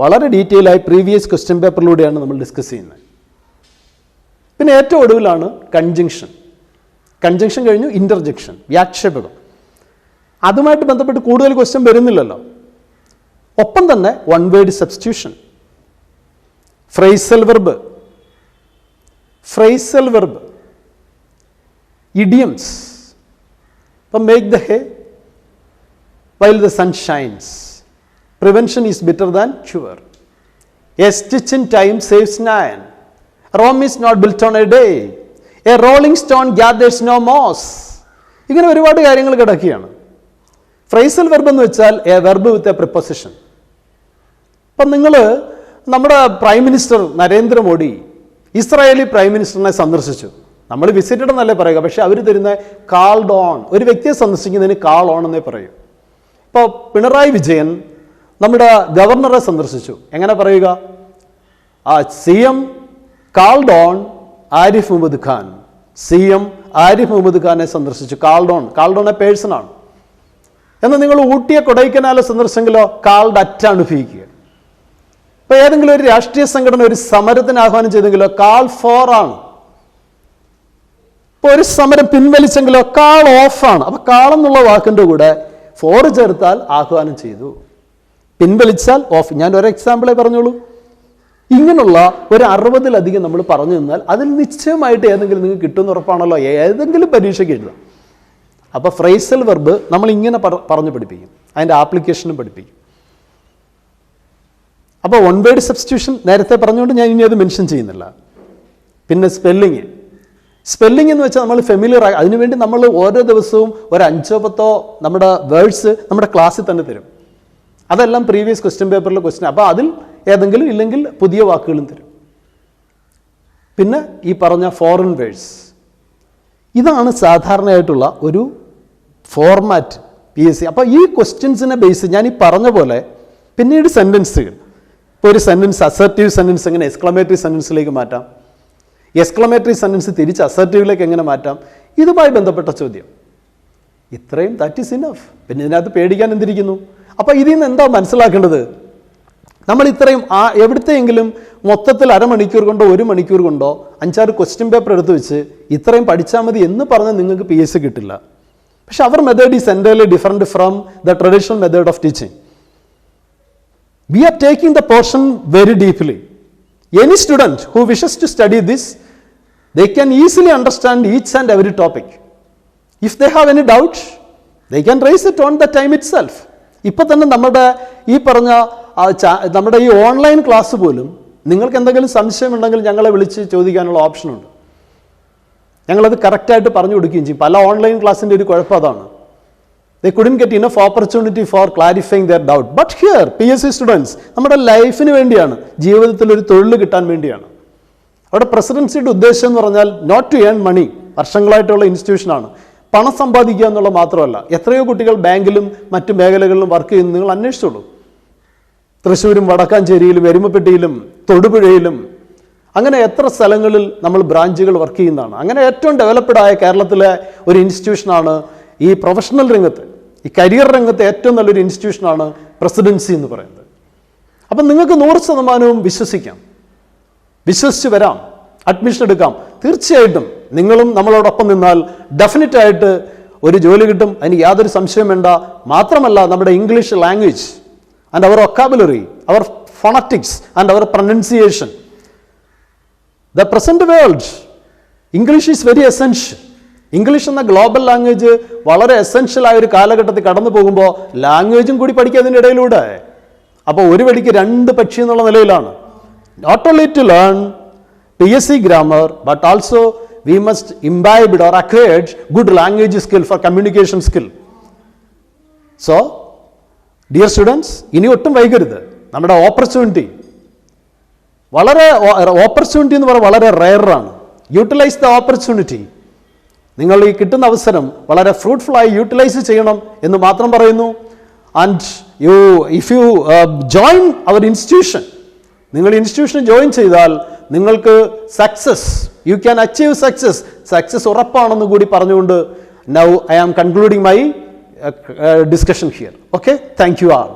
വളരെ ഡീറ്റെയിൽ ആയി പ്രീവിയസ് ക്വസ്റ്റ്യൻ പേപ്പറിലൂടെയാണ് നമ്മൾ ഡിസ്കസ് ചെയ്യുന്നത്. പിന്നെ ഏറ്റവും ഒടുവിലാണ് കൺജങ്ഷൻ. കൺജങ്ഷൻ കഴിഞ്ഞു ഇൻ്റർജെക്ഷൻ, വ്യാക്ഷേപകം. അതുമായിട്ട് ബന്ധപ്പെട്ട് കൂടുതൽ ക്വസ്റ്റ്യൻ വരുന്നില്ലല്ലോ. ഒപ്പം തന്നെ one word substitution, phrasal verb, idioms. ഇപ്പം make the hay while the sun shines, prevention is better than cure, a stitch in time saves 9, Rome is not built on a day, a rolling stone gathers no moss. ഇങ്ങനെ ഒരുപാട് കാര്യങ്ങൾ കിടക്കുകയാണ്. ഫ്രേസൽ വെർബ് എന്ന് വെച്ചാൽ a verb with a preposition. ഇപ്പം നിങ്ങൾ നമ്മുടെ prime minister Narendra Modi Israeli prime മിനിസ്റ്ററിനെ സന്ദർശിച്ചു. നമ്മൾ വിസിറ്റഡ് എന്നല്ലേ പറയുക, പക്ഷെ അവർ തരുന്ന കാൾഡ് ഓൺ, ഒരു വ്യക്തിയെ സന്ദർശിക്കുന്നതിന് കാൾ ഓൺ എന്നേ പറയൂ. ഇപ്പോൾ പിണറായി വിജയൻ നമ്മുടെ ഗവർണറെ സന്ദർശിച്ചു, എങ്ങനെ പറയുക? CM called on Arif Muhammad Khan. CM Arif Muhammad ഖാനെ സന്ദർശിച്ചു. കാൾഡ് ഓൺ എ പേഴ്സൺ ആണ്. എന്നാൽ നിങ്ങൾ ഊട്ടിയെ കൊടൈക്കനാലെ സന്ദർശിച്ചെങ്കിലോ കാൾഡ് അറ്റാണ് ഉപയോഗിക്കുക. ഇപ്പോൾ ഏതെങ്കിലും ഒരു രാഷ്ട്രീയ സംഘടന ഒരു സമരത്തിന് ആഹ്വാനം ചെയ്തെങ്കിലോ കാൾ ഫോർ ആണ്. ഇപ്പോൾ ഒരു സമരം പിൻവലിച്ചെങ്കിലോ കാൾ ഓഫ് ആണ്. അപ്പോൾ കാൾ എന്നുള്ള വാക്കിൻ്റെ കൂടെ ഫോർ ചേർത്താൽ ആഹ്വാനം ചെയ്തു, പിൻവലിച്ചാൽ ഓഫ്. ഞാൻ ഒരു എക്സാമ്പിളേ പറഞ്ഞോളൂ. ഇങ്ങനെയുള്ള ഒരു 60-ലധികം നമ്മൾ പറഞ്ഞു തന്നാൽ അതിൽ നിശ്ചയമായിട്ട് ഏതെങ്കിലും നിങ്ങൾക്ക് കിട്ടുമെന്ന് ഉറപ്പാണല്ലോ, ഏതെങ്കിലും പരീക്ഷയ്ക്ക് എഴുതാം. അപ്പോൾ ഫ്രേസൽ വെർബ് നമ്മൾ ഇങ്ങനെ പറഞ്ഞു പഠിപ്പിക്കും, അതിൻ്റെ ആപ്ലിക്കേഷനും പഠിപ്പിക്കും. അപ്പോൾ വൺ വേർഡ് സബ്സ്റ്റിറ്റ്യൂഷൻ നേരത്തെ പറഞ്ഞുകൊണ്ട് ഞാൻ ഇനി അത് മെൻഷൻ ചെയ്യുന്നില്ല. പിന്നെ സ്പെല്ലിംഗ് എന്ന് വെച്ചാൽ നമ്മൾ ഫെമിലിയർ ആയി, അതിനുവേണ്ടി നമ്മൾ ഓരോ ദിവസവും ഒരു 5-10 നമ്മുടെ വേർഡ്സ് നമ്മുടെ ക്ലാസ്സിൽ തന്നെ തരും. അതെല്ലാം പ്രീവിയസ് ക്വസ്റ്റ്യൻ പേപ്പറിലെ ക്വസ്റ്റ്യൻ. അപ്പോൾ അതിൽ ഏതെങ്കിലും ഇല്ലെങ്കിൽ പുതിയ വാക്കുകളും തരും. പിന്നെ ഈ പറഞ്ഞ ഫോറിൻ വേർഡ്സ്, ഇതാണ് സാധാരണയായിട്ടുള്ള ഒരു ഫോർമാറ്റ് PSC. അപ്പോൾ ഈ ക്വസ്റ്റ്യൻസിനെ ബേസ് ഞാൻ ഈ പറഞ്ഞ പോലെ പിന്നീട് സെൻറ്റൻസുകൾ, ഇപ്പോൾ ഒരു സെൻറ്റൻസ് അസർട്ടീവ് സെൻറ്റൻസ് എങ്ങനെ എക്സ്ക്ലമേറ്ററി സെൻറ്റൻസിലേക്ക് മാറ്റാം, എക്സ്ക്ലമേറ്ററി സെൻറ്റൻസ് തിരിച്ച് അസർട്ടീവിലേക്ക് എങ്ങനെ മാറ്റാം, ഇതുമായി ബന്ധപ്പെട്ട ചോദ്യം. ഇത്രയും ദാറ്റ് ഈസ് ഇനഫ്. പിന്നെ ഇതിനകത്ത് പേടിക്കാൻ എന്തിരിക്കുന്നു? അപ്പോൾ ഇതിൽ നിന്ന് എന്താ മനസ്സിലാക്കേണ്ടത്? നമ്മൾ ഇത്രയും എവിടത്തെയെങ്കിലും മൊത്തത്തിൽ അരമണിക്കൂർ കൊണ്ടോ 1 മണിക്കൂർ കൊണ്ടോ 5-6 ക്വസ്റ്റ്യൻ പേപ്പർ എടുത്ത് വെച്ച് ഇത്രയും പഠിച്ചാൽ മതി എന്ന് പറഞ്ഞാൽ നിങ്ങൾക്ക് PSC കിട്ടില്ല. പക്ഷെ our method is entirely different from the traditional method of teaching. We are taking the portion very deeply. Any student who wishes to study this, they can easily understand each and every topic. If they have any doubt, they can raise it on the time itself. ഇപ്പോൾ തന്നെ നമ്മുടെ ഈ പറഞ്ഞ നമ്മുടെ ഈ ഓൺലൈൻ ക്ലാസ് പോലും നിങ്ങൾക്ക് എന്തെങ്കിലും സംശയമുണ്ടെങ്കിൽ ഞങ്ങളെ വിളിച്ച് ചോദിക്കാനുള്ള ഓപ്ഷനുണ്ട്. ഞങ്ങളത് കറക്റ്റായിട്ട് പറഞ്ഞു കൊടുക്കുകയും ചെയ്യും. പല ഓൺലൈൻ ക്ലാസ്സിൻ്റെ ഒരു കുഴപ്പം അതാണ്. They couldn't get enough opportunity for clarifying their doubt. But here, PSC students, നമ്മുടെ ലൈഫിന് വേണ്ടിയാണ്, ജീവിതത്തിൽ ഒരു തൊഴിൽ കിട്ടാൻ വേണ്ടിയാണ്. അവിടെ പ്രസിഡൻസിയുടെ ഉദ്ദേശം എന്ന് പറഞ്ഞാൽ നോട്ട് ടു ഏൺ മണി, വർഷങ്ങളായിട്ടുള്ള ഇൻസ്റ്റിറ്റ്യൂഷനാണ്, പണം സമ്പാദിക്കുക എന്നുള്ളത് മാത്രമല്ല. എത്രയോ കുട്ടികൾ ബാങ്കിലും മറ്റു മേഖലകളിലും വർക്ക് ചെയ്യുന്നു, നിങ്ങൾ അന്വേഷിച്ചോളൂ. തൃശ്ശൂരും വടക്കാഞ്ചേരിയിലും എരുമപ്പെട്ടിയിലും തൊടുപുഴയിലും അങ്ങനെ എത്ര സ്ഥലങ്ങളിൽ നമ്മൾ ബ്രാഞ്ചുകൾ വർക്ക് ചെയ്യുന്നതാണ്. അങ്ങനെ ഏറ്റവും ഡെവലപ്ഡ് ആയ കേരളത്തിലെ ഒരു ഇൻസ്റ്റിറ്റ്യൂഷനാണ് ഈ പ്രൊഫഷണൽ രംഗത്ത്, ഈ കരിയർ രംഗത്ത് ഏറ്റവും നല്ലൊരു ഇൻസ്റ്റിറ്റ്യൂഷനാണ് പ്രസിഡൻസി എന്ന് പറയുന്നത്. അപ്പം നിങ്ങൾക്ക് 100% വിശ്വസിക്കാം, വിശ്വസിച്ച് വരാം, അഡ്മിഷൻ എടുക്കാം. തീർച്ചയായിട്ടും നിങ്ങളും നമ്മളോടൊപ്പം നിന്നാൽ ഡെഫിനറ്റായിട്ട് ഒരു ജോലി കിട്ടും, അതിന് യാതൊരു സംശയം വേണ്ട. മാത്രമല്ല നമ്മുടെ English language and our vocabulary, our phonetics and our pronunciation, the present world English is very essential. English എന്ന ഗ്ലോബൽ ലാംഗ്വേജ് വളരെ എസെൻഷ്യൽ ആയ ഒരു കാലഘട്ടത്തിൽ കടന്നു പോകുമ്പോൾ ലാംഗ്വേജും കൂടി പഠിക്കുക അതിൻ്റെ ഇടയിലൂടെ. അപ്പോൾ ഒരു വെടിക്ക് 2 പക്ഷി എന്നുള്ള നിലയിലാണ്. Not only to learn PSC grammar, but also we must imbibe or acquire good language skill for communication skill. So, dear students, ഇനി ഒട്ടും വൈകരുത്. നമ്മുടെ ഓപ്പർച്യൂണിറ്റി എന്ന് പറഞ്ഞാൽ വളരെ റെയറാണ്. Utilise the opportunity. നിങ്ങൾ ഈ കിട്ടുന്ന അവസരം വളരെ ഫ്രൂട്ട്ഫുള്ളായി യൂട്ടിലൈസ് ചെയ്യണം എന്ന് മാത്രം പറയുന്നു. And if you join our institution, നിങ്ങൾ ഇൻസ്റ്റിറ്റ്യൂഷന് ജോയിൻ ചെയ്താൽ നിങ്ങൾക്ക് success, you can achieve success ഉറപ്പാണെന്ന് കൂടി പറഞ്ഞുകൊണ്ട് now I am concluding my discussion here. Okay, thank you all.